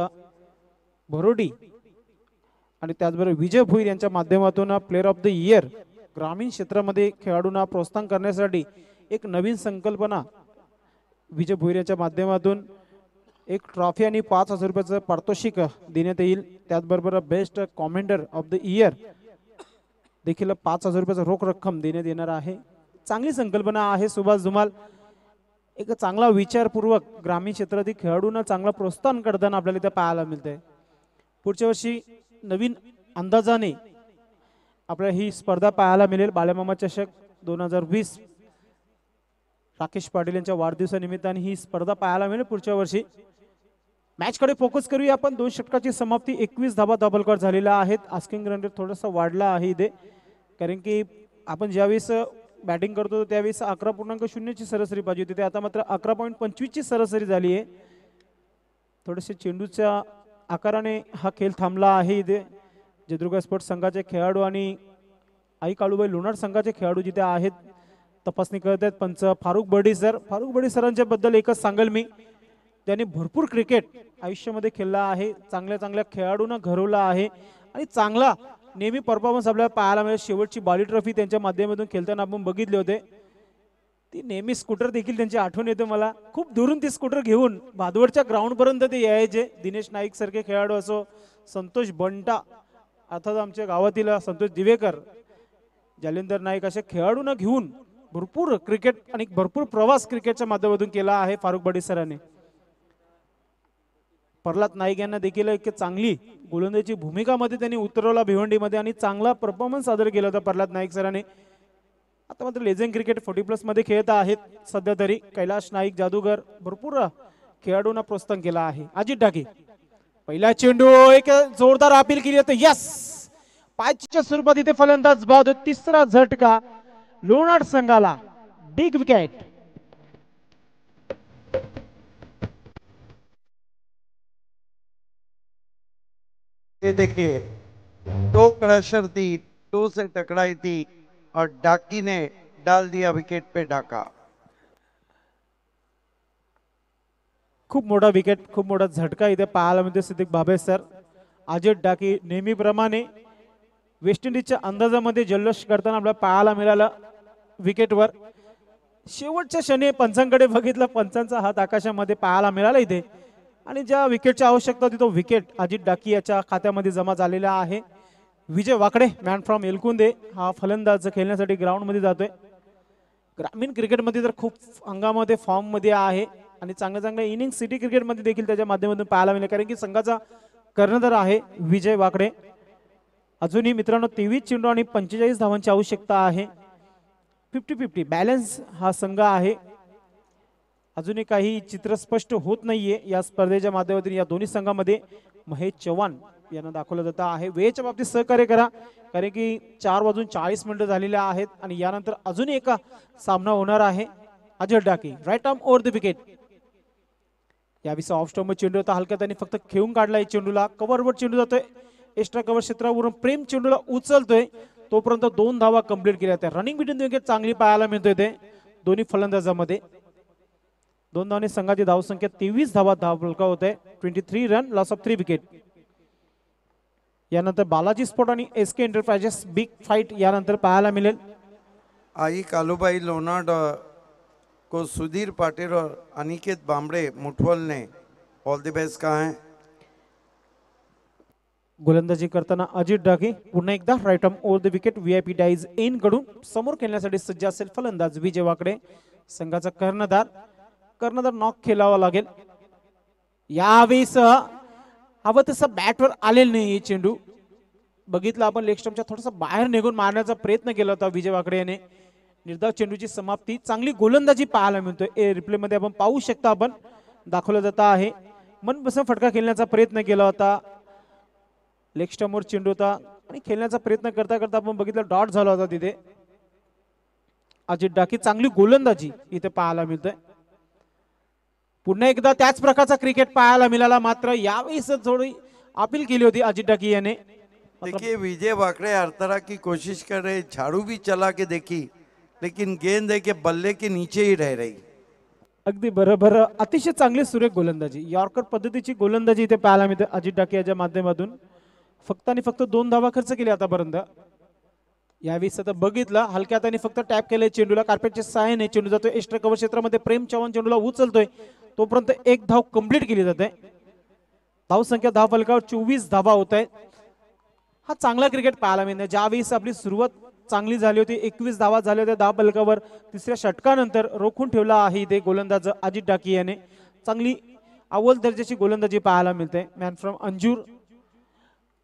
भरोडी आणि त्याचबरोबर विजय भोईर यांच्या माध्यमातून प्लेअर ऑफ द इयर ग्रामीण क्षेत्रामध्ये खेळाडूंना प्रोत्साहन करण्यासाठी एक नवीन संकल्पना विजय भोईर यांच्या माध्यमातून एक ट्रॉफी आणि 5,000 रुपयाचं पारितोषिक देण्यात येईल. त्याचबरोबर best commenter of the year देखील 5,000 रुपयाचं रोख रक्कम देण्यात येणार आहे. चांगली संकल्पना आहे सुभाष धुमाल. एक चांगला विचारपूर्वक ग्रामीण क्षेत्रातील खेळाडूंना चांगला प्रोत्साहन करताना आपल्याला इथे पाहायला मिळतंय. पुढच्या वर्षी नवीन अंदाजाने आपल्याला ही स्पर्धा पाहायला मिळेल. बाळमामा चषक 2020 राकेश पाटील यांच्या वाढदिवसानिमित्ताने ही स्पर्धा पाहायला मिळेल पुढच्या वर्षी. मॅच कडे फोकस करूया आपण. 2 षटकाची समाप्ती 21 धावा दाबलकर झालेल्या आहेत. आस्किंग रन रेट थोडासा वाढला आहे इथे, कारण की आपण ज्यावेळेस बॅटिंग करतो त्यावेळेस 11.0 ची सरासरी पाहिजे होती. आता मात्र 11.25 ची सरासरी झाली आहे. थोडेसे चेंडूच्या आकाराने हा खेळ थांबला आहे. इथे जयदुर्गा स्पोर्ट्स संघाचे खेळाडू आणि आई काळूबाई लोणार संघाचे खेळाडू जिथे आहेत तपासणी करत आहेत पंच फारुख बर्डी सर. फारुख बर्डी सरांच्या बद्दल एकच सांगेल मी, त्यांनी भरपूर क्रिकेट आयुष्यामध्ये खेळला आहे. चांगल्या चांगल्या खेळाडूंना घडवला आहे आणि चांगला नेहमी परफॉर्मन्स आपल्याला पाहायला मिळेल. शेवटची बाली ट्रॉफी त्यांच्या माध्यमातून खेळताना आपण बघितले होते. ती नेहमी स्कूटर देखील त्यांची आठवण येते मला. खूप दुरून ती स्कूटर घेऊन भादवडच्या ग्राउंड पर्यंत ते यायचे. दिनेश नाईक सारखे खेळाडू असो, संतोष बंटा अर्थात आमच्या गावातील संतोष दिवेकर, जालिंदर नाईक अशा खेळाडूंना घेऊन भरपूर क्रिकेट आणि भरपूर प्रवास क्रिकेटच्या माध्यमातून केला आहे फारुख बर्डी सरांनी. प्रल्हाद नाईक यांना देखील एक चांगली गोलंदाजीची भूमिकामध्ये त्यांनी उतरवला भिवंडीमध्ये आणि चांगला परफॉर्मन्स सादर केला होता प्रल्हाद नाईक सरांनी. आता मात्र लेझेंड क्रिकेट 40+ मध्ये खेळत आहेत सध्या तरी. कैलाश नाईक जादूगर भरपूर खेळाडूंना प्रोत्साहन केला आहे. अजित डाके पहिला चेंडू एक जोरदार अपील केली होती. यस, पाचच्या स्वरूपात इथे फलंदाज बाद. तिसरा झटका लोणार संघाला. Big wicket. ये देखिए, 2 क्रशर थी, 2 से टकराई थी और डाकी ने डाल दिया विकेट पे डाका. खूप मोठा विकेट, खूप मोठा झटका इथे पाहायला मिळतो. सिद्दीक भाबे सर. अजित डाकी नेहमीप्रमाणे वेस्ट इंडिजच्या अंदाजामध्ये जल्लोष करताना आपल्याला पाहायला मिळाला विकेटवर. शेवटच्या क्षणी पंचांकडे बघितलं, पंचांचा हात आकाशामध्ये पाहायला मिळाला इथे आणि ज्या विकेटची आवश्यकता होती तो विकेट अजित डाकी याच्या खात्यामध्ये जमा झालेला आहे. विजय वाकडे मॅन फ्रॉम एलकुंदे हा फलंदाज खेळण्यासाठी ग्राउंड मध्ये जातोय. ग्रामीण क्रिकेटमध्ये तर खूप अंगामध्ये फॉर्म मध्ये आहे आणि चांगल्या चांगल्या इनिंग सिटी क्रिकेटमध्ये देखील त्याच्या माध्यमातून पाहायला मिळेल, कारण की संघाचा कर्णधार आहे विजय वाकडे. अजूनही मित्रांनो 23 चेंडू आणि 45 धावांची आवश्यकता आहे. 50-50 बॅलन्स हा संघ आहे. अजूनही काही चित्र स्पष्ट होत नाहीये या स्पर्धेच्या माध्यमातून या दोन्ही संघामध्ये. महेश चव्हाण यांना दाखवलं जात आहे. वेळेच्या बाबतीत सहकार्य करा, कारण की 4:40 झालेले आहेत आणि यानंतर अजून एक सामना होणार आहे. Ajay Dake right arm over the wicket. यावेळी ऑफ स्टंप चेंडू होता हलक्या त्यांनी फक्त खेळून काढलाय चेंडूला. कव्हरवर चेंडू जातोय एक्स्ट्रा कव्हर क्षेत्रावरून. प्रेम चेंडूला उचलतोय तोपर्यंत 2 धावा कंप्लीट केल्या. त्या रनिंग बिटवीन द विकेट चांगली पाहायला मिळतोय ते दोन्ही फलंदाजामध्ये. 2 धावांनी संघाची धावसंख्या 23 धावा धावफलका होत आहे. 23 रन लॉस ऑफ 3 विकेट. यानंतर बालाजी स्पोर्ट आणि एसके एंटरप्राइजेस बिग फाइट यानंतर पाहायला मिळेल. आई कालूबाई लोनाड को सुधीर पाटिल और अनिकेत बामड़े मुठवल ने ऑल द बेस्ट कहा है. गोलंदाजी करताना अजित डाके पुन्हा एकदा right arm over the wicket. VIP डाईज इन कडून समोर खेळण्यासाठी सज्ज असेल फलंदाज विजय वाकडे. संघाचा कर्णधार नॉक खेळावा लागेल. यावेळेस हवं तसं बॅटवर आलेलं नाही चेंडू. बघितलं आपण लेग स्टंपच्या थोडासा बाहेर निघून मारण्याचा प्रयत्न केला होता विजय वाकडे याने. निर्धाव चेंडूची समाप्ती. चांगली गोलंदाजी पाहायला मिळतोय. रिप्ले मध्ये आपण पाहू शकता आपण दाखवलं जात आहे. मनपसंत फटका खेळण्याचा प्रयत्न केला होता. लेग स्टंपवर चेंडू होता आणि खेळण्याचा प्रयत्न करता करता आपण बघितलं डॉट झाला होता तिथे. अजित डाके चांगली गोलंदाजी इथे पाहायला मिळतोय. पुन्हा एकदा त्याच प्रकारचा क्रिकेट पाहायला मिळाला. मात्र यावेळेस थोडी अपील केली होती अजित डाके याने. देखिए विजय वाकड़े हर तरह की कोशिश कर रहे, झाड़ू भी चला के देखी लेकिन गेंद है के बल्ले के नीचे ही रह रही. अगदी बरोबर. अतिशय चांगली सुरेख गोलंदाजी यॉर्कर पद्धतीची गोलंदाजी इथे पाहायला मिळते अजित डाके याच्या माध्यमातून. फक्त आणि फक्त 2 धावा खर्च केले आतापर्यंत. यावेळी आता बघितलं हलक्या हाताने फक्त टॅप केलंय चेंडूला. कार्पेटच्या सहाय्याने चेंडू जातोय एक्स्ट्रा कव्हर क्षेत्रामध्ये. प्रेम चव्हाण चेंडूला उचलतोय तोपर्यंत 1 धाव कंप्लीट केली जाते. धावसंख्या धावफलकावर 24 धावा होत आहेत. हा चांगला क्रिकेट पाहायला मिळते. ज्यावेळेस आपली सुरुवात चांगली झाली होती 21 धावा झाल्या होत्या धावफलकावर. तिसऱ्या षटकानंतर रोखून ठेवला आहे इथे गोलंदाज अजित डाके याने. चांगली अव्वल दर्जाची गोलंदाजी पाहायला मिळते. Man from Anjur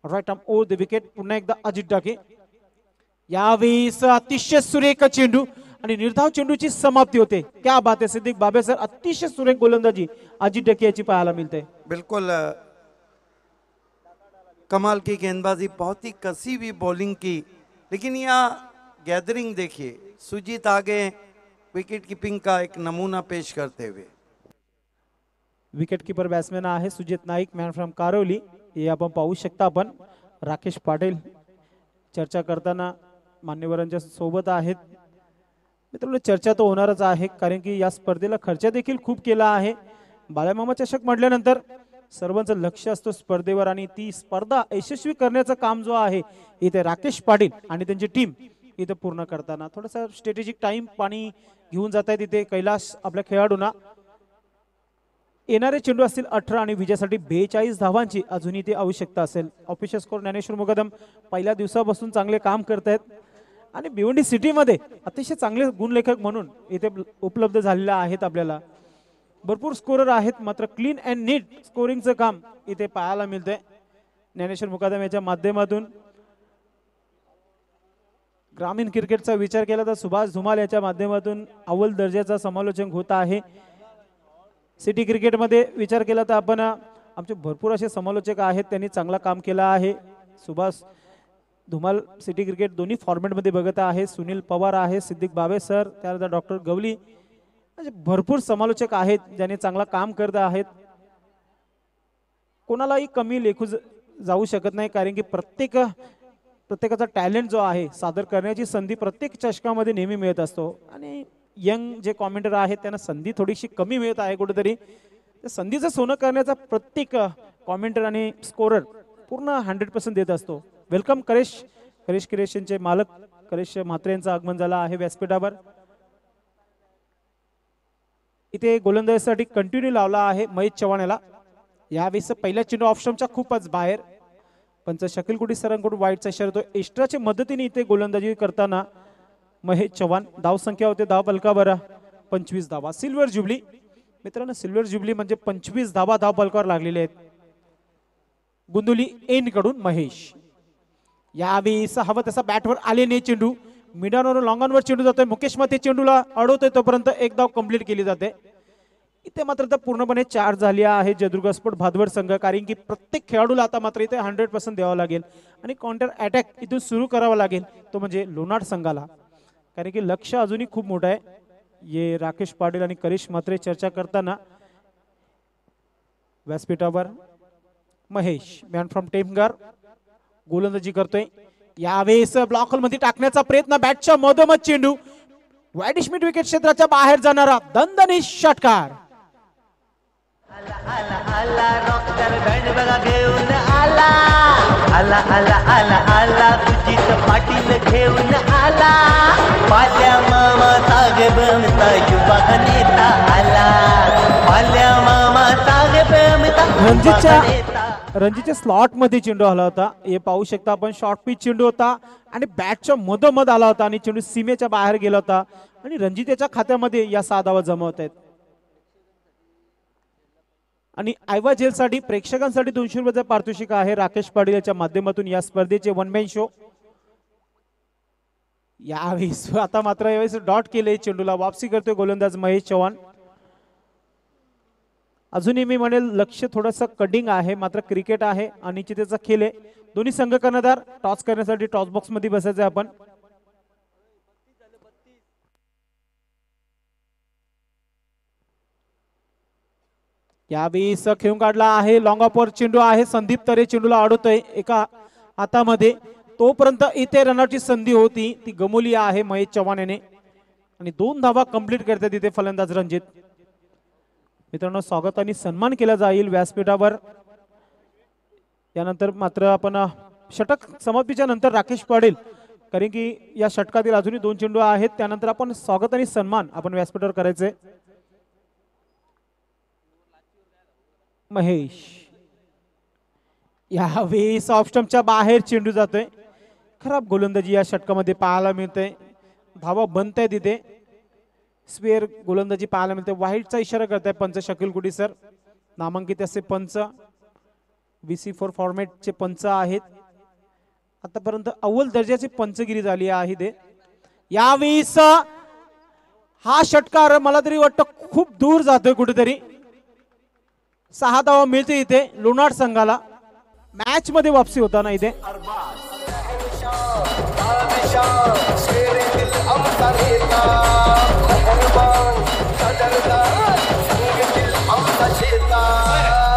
right arm over the wicket. पुन्हा एकदा अजित डाके. यावेळेस अतिशय सुरेख चेंडू आणि निर्धाव चेंडूची समाप्ती होते. क्या बात है सिद्दीक बाबे सर. अतिशय सुरेख गोलंदाजी अजित डाके याची पाहायला मिळते. बिल्कुल कमाल की गेंदबाजी, बहुत ही कसी हुई बॉलिंग की. लेकिन यहाँ गैदरिंग देखिए, सुजीत आगे विकेट कीपिंग का एक नमूना पेश करते हुए. विकेट कीपर बॅट्समॅन आहे Sujit Naik man from Karoly. हे आपण पाहू शकता आपण. राकेश पाटील चर्चा करताना मान्यवरांच्या सोबत आहेत. मित्रांनो चर्चा तर होणारच आहे, कारण की या स्पर्धेला खर्च देखील खूप केला आहे. बाळामामा चषक म्हटल्यानंतर सर्वांचं लक्ष असतं स्पर्धेवर आणि ती स्पर्धा यशस्वी करण्याचं काम जो आहे इथे राकेश पाटील आणि त्यांची टीम इथे पूर्ण करताना थोडासा स्ट्रॅटेजिक टाइम पाणी घेऊन जात आहेत इथे कैलास आपल्या खेळाडूंना. येणारे चेंडू असतील 18 आणि विजयासाठी 42 धावांची अजूनही ती आवश्यकता असेल. ऑफिशियल स्कोर ज्ञानेश्वर मुकदम पहिल्या दिवसापासून चांगले काम करतायत आणि भिवंडी सिटीमध्ये अतिशय चांगले गुणलेखक म्हणून इथे उपलब्ध झालेले आहेत. आपल्याला भरपूर स्कोरर आहेत, मात्र क्लीन अँड नीट स्कोरिंगचं काम इथे पाहायला मिळतंय ज्ञानेश्वर मुकादम याच्या माध्यमातून. ग्रामीण क्रिकेटचा विचार केला तर सुभाष धुमाल याच्या माध्यमातून अव्वल दर्जाचा समालोचन होत आहे. सिटी क्रिकेटमध्ये विचार केला तर आपण आमचे भरपूर असे समालोचक आहेत, त्यांनी चांगला काम केलं आहे. सुभाष धुमाल सिटी क्रिकेट दोन्ही फॉर्मॅटमध्ये बघत आहे. सुनील पवार आहे, सिद्दीक बाबे सर, त्यानंतर डॉक्टर गवली, म्हणजे भरपूर समालोचक आहेत ज्यांनी चांगला काम करत आहेत. कोणालाही कमी लेखू जाऊ शकत नाही, कारण की प्रत्येकाचा टॅलेंट जो आहे सादर करण्याची संधी प्रत्येक चषकामध्ये नेहमी मिळत असतो. आणि यंग जे कॉमेंटर आहेत त्यांना संधी थोडीशी कमी मिळत आहे कुठेतरी. त्या संधीचं सोनं करण्याचा प्रत्येक कॉमेंटर आणि स्कोरर पूर्ण 100% देत असतो. वेलकम करेश क्रिएशनचे मालक करेश म्हात्रे यांचं आगमन झालं आहे व्यासपीठावर. इथे गोलंदाजीसाठी कंटिन्यू लावला आहे महेश चव्हाण याला. यावेळेस पहिल्या चेंडू ऑफ स्टंपच्या खूपच बाहेर. पंच शकील कुटी सरांकडून वाईटचा इशारा होतो. एक्स्ट्राच्या मदतीने इथे गोलंदाजी करताना महेश चव्हाण. धाव संख्या होते धाव फलकावर 25 धावा. सिल्वर जुबली मित्रांनो, सिल्वर जुबली म्हणजे 25 धावा धाव फलकावर लागलेले आहेत. गुंदुली एन कडून महेश. यावेळेस हवं तसा बॅटवर आले नाही चेंडू, मिडॉनवरून लॉंगॉनवर चेंडू जातोय. मुकेश मते चेंडूला अडवतोय, तोपर्यंत एक धाव कंप्लीट केली जाते. इथे मात्र तर पूर्णपणे चार्ज झाली आहे जयदुर्ग स्पोर्ट भादवड संघ, कारण की प्रत्येक खेळाडूला आता मात्र इथे 100% द्यावं लागेल आणि काउंटर अटॅक इथून सुरू करावा लागेल, तो म्हणजे लोणार संघाला, कारण की लक्ष अजूनही खूप मोठं आहे. ये राकेश पाटील आणि करिश मात्रे चर्चा करताना व्यासपीठावर महेश मॅन फ्रॉम टेमगार गोलंदाजी करतोय. यावेळेस ब्लॉक होल मध्ये टाकण्याचा प्रयत्न, बॅटच्या मधोमध चेंडू, वाईट मिड विकेट क्षेत्राच्या बाहेर जाणारा दणदणीत षटकार. आला आला रॉकर बँड बघा घेऊन आला, आला आला आला आला सुजित पाटील घेऊन आला, पाल्या मामा तागे बमता युवा नेता आला, पाल्या मामा तागे बमता रणजीच्या स्लॉट मध्ये चेंडू आला होता. हे पाहू शकता आपण, शॉर्ट पिच चेंडू होता आणि बॅटच्या मधोमध आला होता आणि चेंडू सीमेच्या बाहेर गेला होता आणि रणजी त्याच्या खात्यामध्ये या 6 धावा जमवत आहेत. आणि आयवा जेलसाठी प्रेक्षकांसाठी 200 रुपयाचं पारितोषिक आहे राकेश पाटील याच्या माध्यमातून या स्पर्धेचे वन मॅन शो. यावेळेस आता मात्र यावेळेस डॉट केले चेंडूला, वापसी करतोय गोलंदाज महेश चव्हाण. अजूनही मी म्हणेल लक्ष थोडंसं कडिंग आहे, मात्र क्रिकेट आहे आणि चितेचा खेळ आहे. दोन्ही संघ कर्णधार टॉस करण्यासाठी टॉस बॉक्स मध्ये बसायचं आपण. यावेळेस खेळून काढला आहे, लॉंग ऑफवर चेंडू आहे, संदीप तरे चेंडूला अडवतोय एका हातामध्ये, तोपर्यंत इथे रनआउटची संधी होती ती गमवली आहे महेश चव्हाण याने आणि 2 धावा कंप्लीट करतात इथे फलंदाज रणजित. मित्रांनो, स्वागत आणि सन्मान केला जाईल व्यासपीठावर. यानंतर मात्र आपण षटक समाप्तीच्या नंतर राकेश पाटील, कारण की या षटकातील अजूनही 2 चेंडू आहेत, त्यानंतर आपण स्वागत आणि सन्मान आपण व्यासपीठावर करायचे. महेश यावेळेस ऑफ स्टंपच्या बाहेर चेंडू जातोय. खराब गोलंदाजी या षटकामध्ये पाहायला मिळते, धावा बनत आहे तिथे. स्पेअर गोलंदाजी पाहायला मिळते. वाईटचा इशारा करताय पंच शकील कुडी सर, नामांकित असे पंच VC4 फॉर्मॅटचे पंच आहेत. आतापर्यंत अव्वल दर्जाची पंचगिरी झाली आहे ते. यावेळेस हा षटकार मला तरी वाटतं खूप दूर जातोय कुठेतरी. 6 धावा मिळते इथे लोणार संघाला. मॅच मध्ये वापसी होताना इथे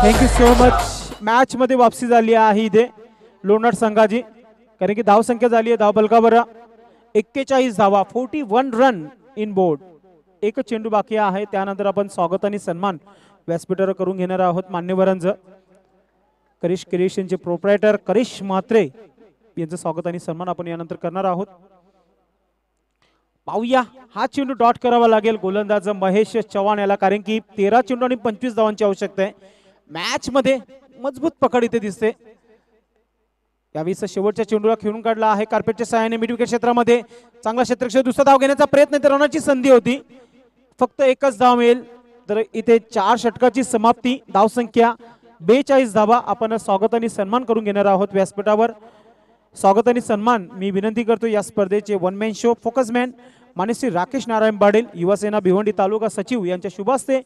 थँक्यू सो मच. मॅच मध्ये वापसी झाली आहे इथे लोणार संघाची, कारण की धावसंख्या झाली आहे धावफलकावर 41 धावा, 41 रन इन बोर्ड. एक चेंडू बाकी आहे, त्यानंतर आपण स्वागत आणि सन्मान व्यासपीठावर करून घेणार आहोत मान्यवरांचं. करिश क्रिएशनचे प्रोप्रायटर करिश मात्रे यांचं स्वागत आणि सन्मान आपण यानंतर करणार आहोत. पाहूया, हा चेंडू डॉट करावा लागेल गोलंदाज महेश चव्हाण याला, कारण की 13 चेंडू आणि 25 धावांची आवश्यकता आहे. मॅच मध्ये मजबूत पकड इथे दिसते. यावेळेस शेवटच्या चेंडूला खेळून काढला आहे कार्पेटच्या सहाय्याने मिड विकेट क्षेत्रामध्ये. चांगला क्षेत्ररक्षक, दुसरा धाव घेण्याचा प्रयत्न, तर रनाची संधी होती, फक्त एकच धाव मिळेल. तर इथे 4 षटकाची समाप्ती, धावसंख्या 42 धावा. आपण स्वागत आणि सन्मान करून घेणार आहोत व्यासपीठावर. स्वागत आणि सन्मान मी विनंती करतो या स्पर्धेचे वन मॅन शो फोकसमॅन मान्य श्री राकेश नारायण पाटील, युवासेना भिवंडी तालुका सचिव यांच्या शुभ हस्ते,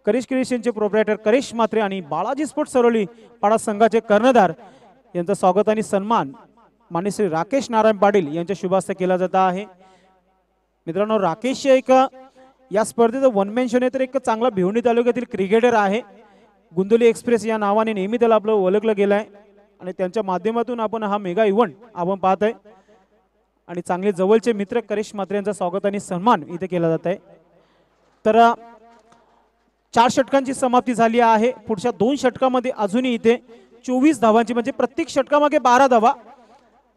करिश क्रिएशनचे प्रोप्रायटर करिश मात्रे आणि बालाजी स्पोर्ट्स सरोली पाडा संघाचे कर्णधार यांचं स्वागत आणि सन्मान मान्य श्री राकेश नारायण पाटील यांच्या शुभ हस्ते केला जात आहे. मित्रांनो, राकेश एक या स्पर्धेचं वन मॅन शो नाही तर एक चांगला भिवंडी तालुक्यातील क्रिकेटर आहे. गुंदोली एक्सप्रेस या नावाने नेहमी त्याला आपलं ओळखलं गेलं आहे आणि त्यांच्या माध्यमातून आपण हा मेगा इव्हेंट आपण पाहत आहे आणि चांगले जवळचे मित्र करिश मात्रे यांचा स्वागत आणि सन्मान इथे केला जात आहे. तर 4 षटकांची समाप्ती झाली आहे. पुढच्या 2 षटकामध्ये अजूनही इथे 24 धावांची, म्हणजे प्रत्येक षटकामागे 12 धावा,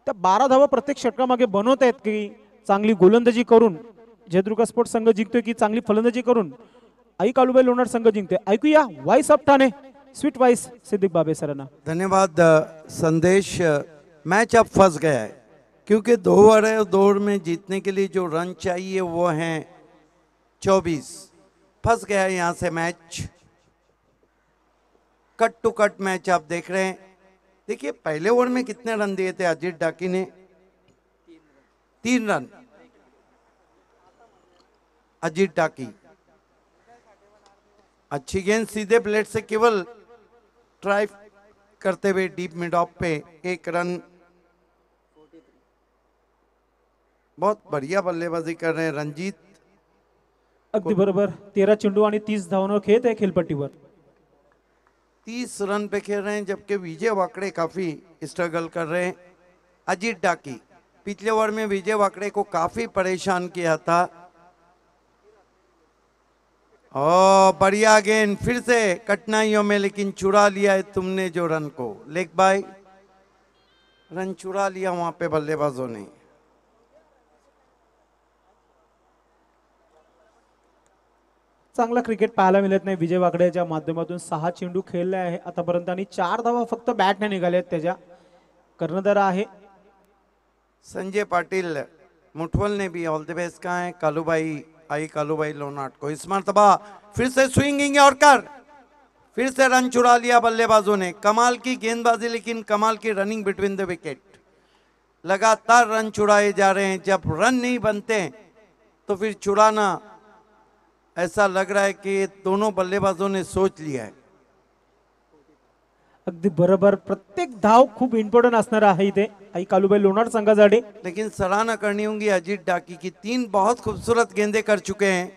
त्या 12 धावा प्रत्येक षटकामागे बनवत आहेत की चांगली गोलंदाजी करून जयदुर्ग स्पोर्ट्स संघ जिंकतोय की चांगली फलंदाजी करून आई कालुबाई लोणार संघ जिंकते. ऐकूया voice of Thane, sweet voice Siddiq Babe सरांना. धन्यवाद संदेश. मैच अब फंस गया है क्योंकि 2 ओवर है और 2 ओवर में जीतने के लिए जो रन चाहिए वो हैं 24. फंस गया है यहाँ से match. Cut to cut match आप देख रहे हैं. देखिए पहले ओवर में कितने रन दिए थे अजीत डाकी ने? 3 रन। अजीत डाकी अच्छी गेंद सीधे प्लेट से केवल ट्राई करते हुए deep mid of pay 1 run. बहुत बढ़िया बल्लेबाजी कर रहे हैं रंजीत। अगदी बरोबर 13 चेंडू आणि 30 धावांवर खेळत आहे खेळपट्टीवर. 30 रन पे खेल रहे हैं जबकि विजय वाकड़े काफी स्ट्रगल कर रहे हैं। अजीत डाकी पिछले ओवर में विजय वाकड़े को काफी परेशान किया था। ओ बढ़िया गेंद फिर से कठिनाइयों में, लेकिन चुरा लिया है तुमने जो रन को। लेग बाय रन चुरा लिया वहां पे बल्लेबाजों ने। चांगला क्रिकेट पाहायला मिळत नाही विजय वाकड्याच्या माध्यमातून. 6 चेंडू खेळले आहे आतापर्यंत आणि 4 धावा फक्त बॅटने निघाल्या आहेत त्याच्या. कर्णधार आहे संजय पाटिल मुठवल ने भी ऑल द बेस्ट कहा है। कालूबाई आई कालूबाई लोनाट को इस मरतबा फिर से स्विंगिंग यॉर्कर, फिर से रन चुरा लिया बल्लेबाजों ने। कमाल की गेंदबाजी लेकिन कमाल की रनिंग बिटवीन द विकेट। लगातार रन चुराए जा रहे हैं। जब रन नहीं बनते तो फिर चुराना ऐसा लग रहा है कि दोनों बल्लेबाजों ने सोच लिया है। अगदी बरोबर. प्रत्येक धाव खूप इम्पॉर्टंट असणार आहे इथे आई कालूबाई लोणार संघासाठी. लेकिन सराहना करनी होगी अजीत डाकी की। 3 बहुत खूबसूरत गेंदें कर चुके हैं।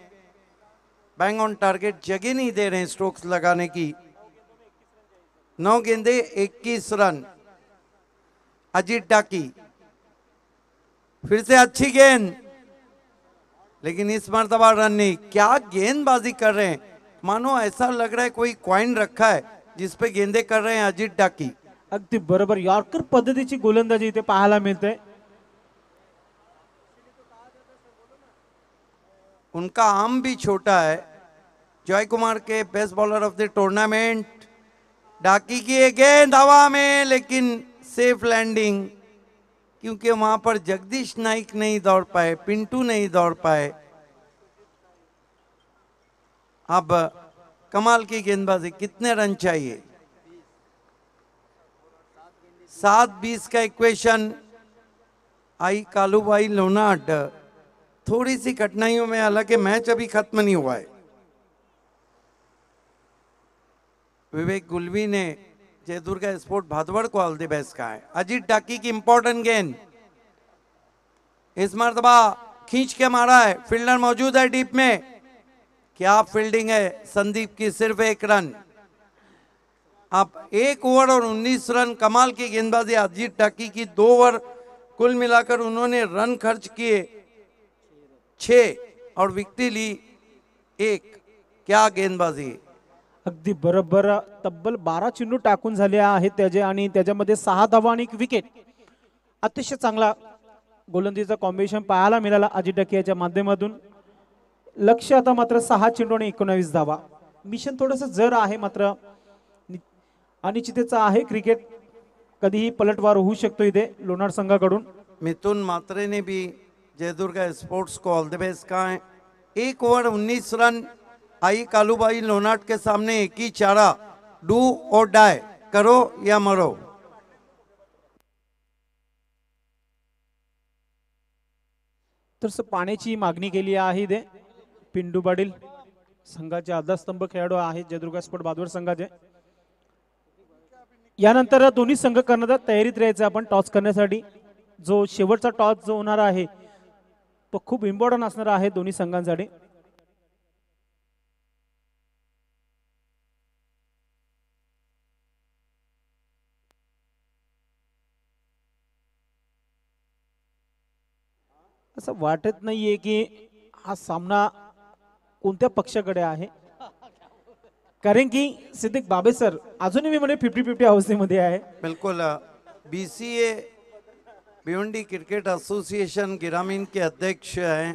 बैंग ऑन टारगेट जगह नहीं दे रहे हैं स्ट्रोक्स लगाने की। 9 गेंदें 21 रन। अजीत डाकी फिर से अच्छी गेंद, लेकिन इस मर्तबा रन नहीं। क्या गेंदबाजी कर रहे हैं, मानो ऐसा लग रहा है कोई कॉइन रखा है जिस पे गेंदे कर रहे हैं अजीत डाकी। अगदी बरोबर. यॉर्कर पद्धतीची गोलंदाजी इथे पाहायला मिळते. उनका आर्म भी छोटा है। जॉय कुमार के best bowler of the tournament. Daki की एक गेंद हवा में, लेकिन सेफ लैंडिंग, क्योंकि वहां पर जगदीश नाइक नहीं दौड़ पाए, पिंटू नहीं दौड़ पाए। अब कमाल की गेंदबाजी। कितने रन चाहिए? 7-20 का इक्वेशन। आई कालूबाई लोनाट थोड़ी सी कठिनाइयों में, हालांकि मैच अभी खत्म नहीं हुआ है। विवेक गुलवी ने जयदुर्गा स्पोर्ट भादवड़ को ऑल द बेस्ट कहा है। अजीत डाकी की इंपॉर्टेंट गेंद इस मर्तबा खींच के मारा है। फील्डर मौजूद है डीप में। क्या फील्डिंग है संदीप की। सिर्फ 1 रन। अब 1 ओवर और 19 रन। कमाल की गेंदबाजी अजीत डाकी की। 2 ओवर कुल मिलाकर उन्होंने रन खर्च किए 6 और विकेट ली 1। क्या गेंदबाजी। अगदी बरोबर. तब्बल 12 चेंडू टाकून झाले आहेत त्याचे आणि त्याच्यामध्ये 6 धावा आणि 1 विकेट. अतिशय चांगला गोलंदाजीचा कॉम्बिनेशन पाहायला मिळाला अजित डाकी याच्या माध्यमातून. लक्ष आता मात्र 6 चेंडू आणि 19 धावा. मिशन थोडंसं जर आहे, मात्र अनिश्चिततेचा आहे क्रिकेट. कधीही पलटवार होऊ शकतो इथे लोणार संघाकडून. मिथुन मात्रे ने भी जयदुर्गा स्पोर्ट्स को ऑल द बेस्ट कहा है। 1 ओवर 19 रन। आई कालूबाई लोनाट के सामने एक ही चारा, डू और डाई, करो या मरो। तर पाण्याची मागणी केली आहे इथे. पिंडू पाटील संघाचे आधारस्तंभ खेळाडू आहेत जयदुर्गा स्पोर्ट बादवड संघाचे. यानंतर दोन्ही संघ करण्याचा तयारीत राहायचं आपण टॉस करण्यासाठी. जो शेवटचा टॉस जो होणार आहे तो खूप इम्पॉर्टंट असणार आहे दोन्ही संघांसाठी. असं वाटत नाहीये की हा सामना कोणत्या पक्षाकडे आहे, कारण की सिद्दीक बाबे सर अजूनही मी म्हणे 50-50 अवस्थेमध्ये आहे. बिल्कुल. BCA भिवंडी क्रिकेट एसोसिएशन ग्रामीण के अध्यक्ष हैं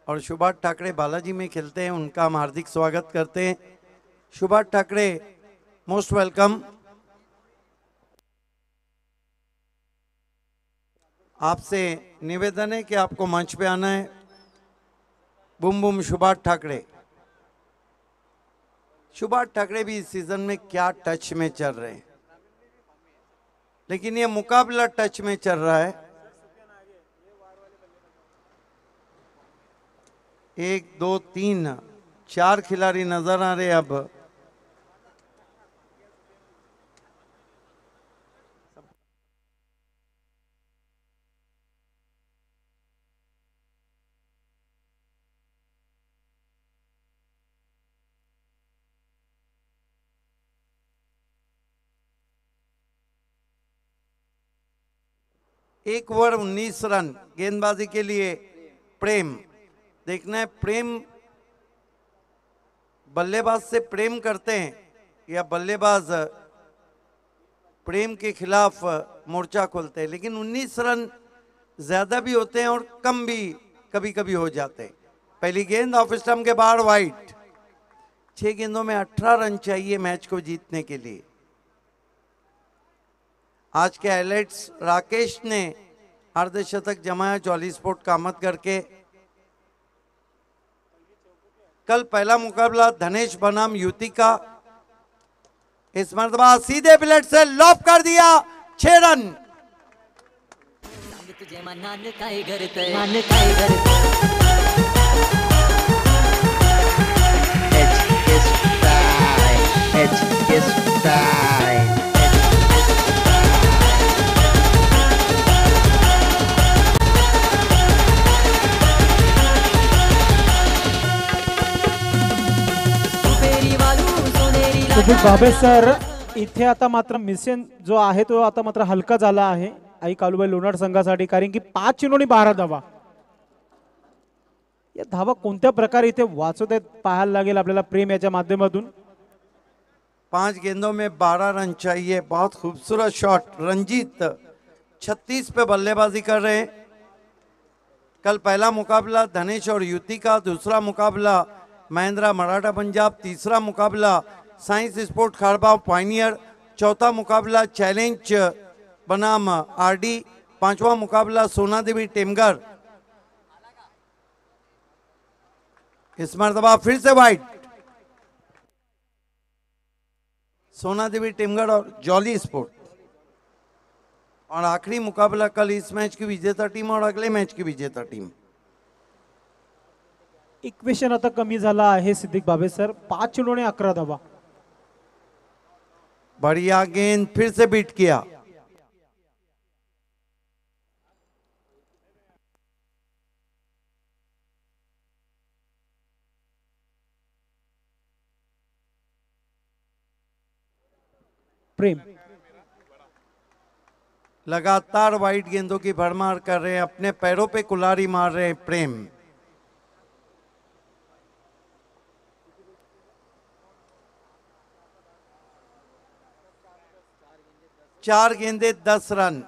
और सुभाष ठाकरे बालाजी में खेलते हैं। उनका हम हार्दिक स्वागत करते हैं। Subhash Thackeray most welcome. आपसे निवेदन है कि आपको मंच पे आना है। बुम बुम सुभाष ठाकरे। सुभाष ठाकरे भी इस सीजन में क्या टच में चल रहे हैं। लेकिन ये मुकाबला टच में चल रहा है। 1 2 3 4 खिलाड़ी नजर आ रहे हैं अब। एक ओवर 19 रन गेंदबाजी के लिए प्रेम। देखना है प्रेम बल्लेबाज से प्रेम करते हैं या बल्लेबाज प्रेम के खिलाफ मोर्चा खोलते हैं। लेकिन 19 रन ज्यादा भी होते हैं और कम भी कभी कभी हो जाते हैं। पहली गेंद ऑफ स्टंप के बाहर वाइड। 6 गेंदों में 18 रन चाहिए मैच को जीतने के लिए। आज के हाइलाइट्स राकेश ने अर्धशतक जमाया 44 फुट का आमद करके। कल पहला मुकाबला धनेश बनाम युति का। इस मरतबा सीधे प्लेट से लॉप कर दिया। 6 रन। तुझे मनान काय करतय मान काय करतय सुधीर बाबे सर, इथे आता मात्र मिशन जो आहे तो आता मात्र हलका झाला आहे आई कालूबाई लोणार संघासाठी, कारण की 5 चेंडूंनी 12 धावा। या धावा कोणत्या प्रकारे इथे वाचवत आहेत पाहायला लागेल आपल्याला प्रेम याच्या माध्यमातून। 5 गेंदों में 12 रन चाहिए। बहुत खूबसूरत शॉट। रंजीत 36 पे बल्लेबाजी कर रहे हैं। कल पहला मुकाबला धनेश और युति का, दूसरा मुकाबला महिंद्रा मराठा पंजाब, तीसरा मुकाबला साइंस स्पोर्ट खारबाव पाइनियर, चौथा मुकाबला चैलेंज बनाम आरडी, पांचवा मुकाबला सोना देवी टेमगर। इस मरतबा फिर से वाइड। सोना देवी टेमगढ़ और जॉली स्पोर्ट। और आखिरी मुकाबला कल इस मैच की विजेता टीम और अगले मैच की विजेता टीम। इक्वेशन आता कमी झाला आहे सिद्दीक बाबे सर। 5 चेंडूंनी 11 धावा। बढ़िया गेंद फिर से बीट किया। प्रेम लगातार वाइड गेंदों की भरमार कर रहे हैं। अपने पैरों पे कुल्हाड़ी मार रहे हैं प्रेम। चार गेंदे 10 रन।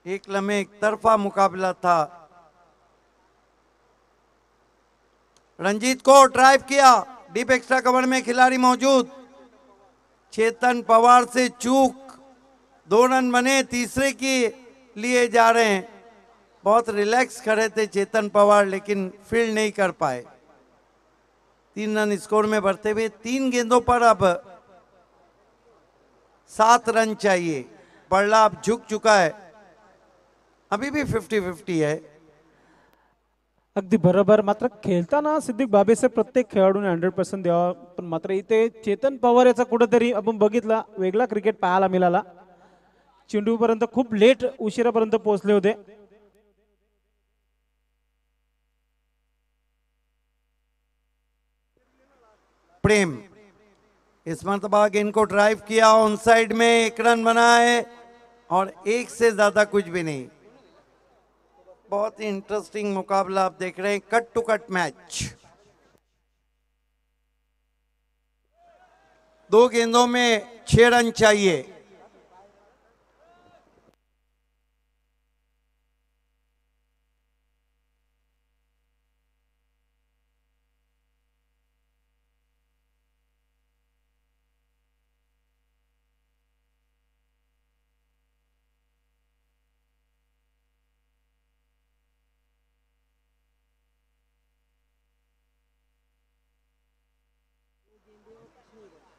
एक लम्हे एक तरफा मुकाबला था। रंजीत को ड्राइव किया। डीप एक्स्ट्रा कवर में खिलाड़ी मौजूद। चेतन पवार से चूक। 2 रन बने। तीसरे के लिए जा रहे हैं। बहुत रिलैक्स खड़े थे चेतन पवार, लेकिन फील्ड नहीं कर पाए। 3 रन स्कोर में बढ़ते हुए 3 गेंदों पर अब 7 रन चाहिए। बल्ला अब झुक चुका है। अभी भी 50-50 है। अगदी बरोबर। मात्र खेळताना सिद्दीक बाबे सर प्रत्येक खेळाडूने 100% द्यावा, पण मात्र इथे चेतन पवार याचा कुठेतरी आपण बघितला वेगळा क्रिकेट पाहायला मिळाला। चेंडू पर्यंत खूप लेट उशिरापर्यंत पोहोचले होते। प्रेम इस मरतबा गेंद को ड्राइव किया। ऑन साइड में 1 रन बना है और 1 से ज्यादा कुछ भी नहीं। बहुत ही इंटरेस्टिंग मुकाबला आप देख रहे हैं। Cut to cut match. 2 गेंदों में 6 रन चाहिए।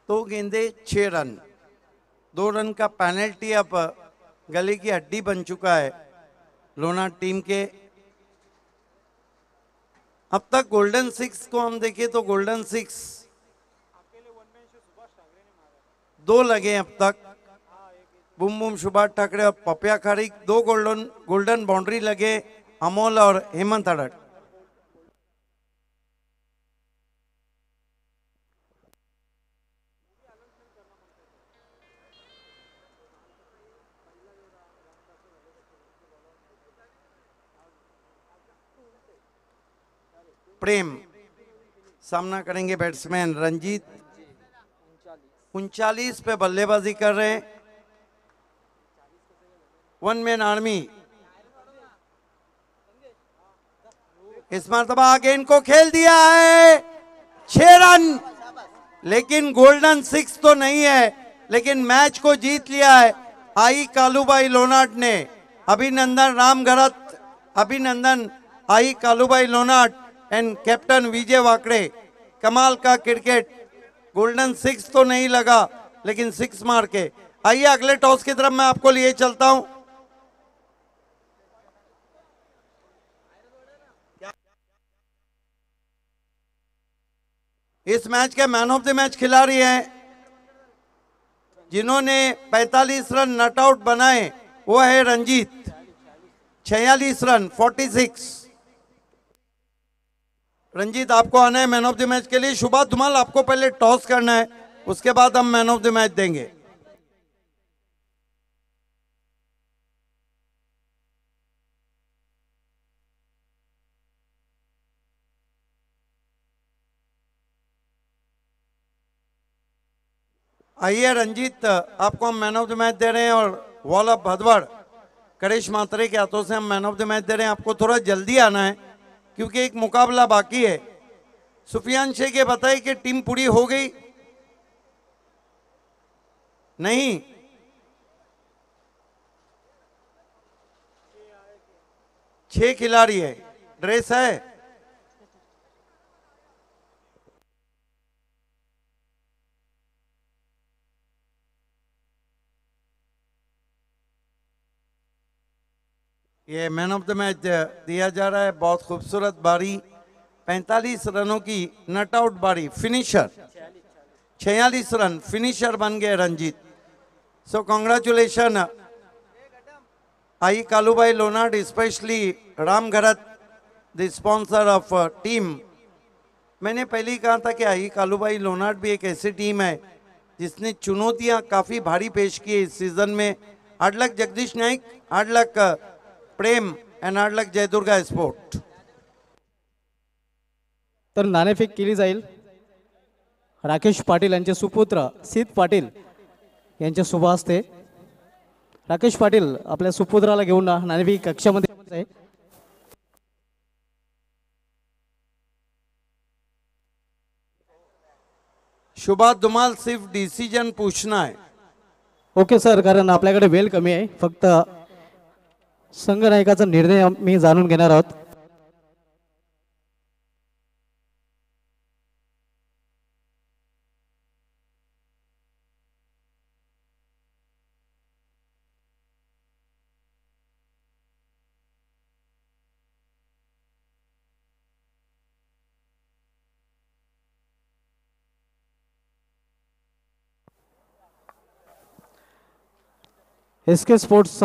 दो गेंदे 6 रन। 2 रन का पेनल्टी अब गले की हड्डी बन चुका है लोनाड टीम के। अब तक गोल्डन 6 को हम देखें तो गोल्डन 6 2 लगे अब तक। बुम बुम सुभाष ठाकरे और पपिया खारिक 2 गोल्डन बाउंड्री लगे अमोल और हेमंत अडट। प्रेम सामना करेंगे बैट्समैन रंजीत। 39 पे बल्लेबाजी कर रहे हैं। 1 मैन आर्मी। इस मरतबा गेंद को खेल दिया है 6 रन, लेकिन गोल्डन 6 तो नहीं है, लेकिन मैच को जीत लिया है आई कालूबाई लोनाड ने। अभिनंदन रामघरत, अभिनंदन आई कालूबाई लोनाड एंड कैप्टन विजय वाकड़े। कमाल का क्रिकेट। गोल्डन 6 तो नहीं लगा, लेकिन 6 मार के। आइए अगले टॉस की तरफ मैं आपको लिए चलता हूं। इस मैच के मैन ऑफ द मैच खिलाड़ी हैं जिन्होंने 45 रन नॉट आउट बनाए, वो है रंजीत। 46 रन 46। रंजीत आपको आना है मैन ऑफ द मैच के लिए। शुभा धुमाल आपको पहले टॉस करना है, उसके बाद हम मैन ऑफ द मैच देंगे। आइए रंजीत, आपको हम मैन ऑफ द मैच दे रहे हैं और वॉल ऑफ भदवाड़ करेश मात्रे के हाथों से हम मैन ऑफ द मैच दे रहे हैं। आपको थोड़ा जल्दी आना है क्योंकि एक मुकाबला बाकी है। सुफियान शेख ये बताइए कि टीम पूरी हो गई? नहीं, छह खिलाड़ी है। ड्रेस है? ये मैन ऑफ द मैच दिया जा रहा है। बहुत खूबसूरत बारी, 45 रनों की नट आउट बारी, फिनिशर 46 रन फिनिशर बन गए Ranjit. So congratulation Aai Kalubai Lonad, specially Ramgharat the sponsor of team. मैंने पहले ही कहा था कि आई कालूबाई लोनाड भी एक ऐसी टीम है जिसने चुनौतियां काफी भारी पेश की है इस सीजन में। हार्ड लक जगदीश नाइक, हार्ड लक प्रेम एंड हार्ड लक जयदुर्गा स्पोर्ट। तर नाणेफेक केली जाईल। राकेश पाटील यांचे सुपुत्र सिद्ध पाटील यांच्या शुभ हस्ते। राकेश पाटील आपल्या सुपुत्राला घेऊन नाणेफेक कक्षामध्ये आहे। शुभा धुमाल, सिर्फ डिसिजन पूछना है। ओके सर, कारण आपल्याकडे वेळ कमी आहे, फक्त संघनायकाचा निर्णय मी जाणून घेणार आहोत। SK sports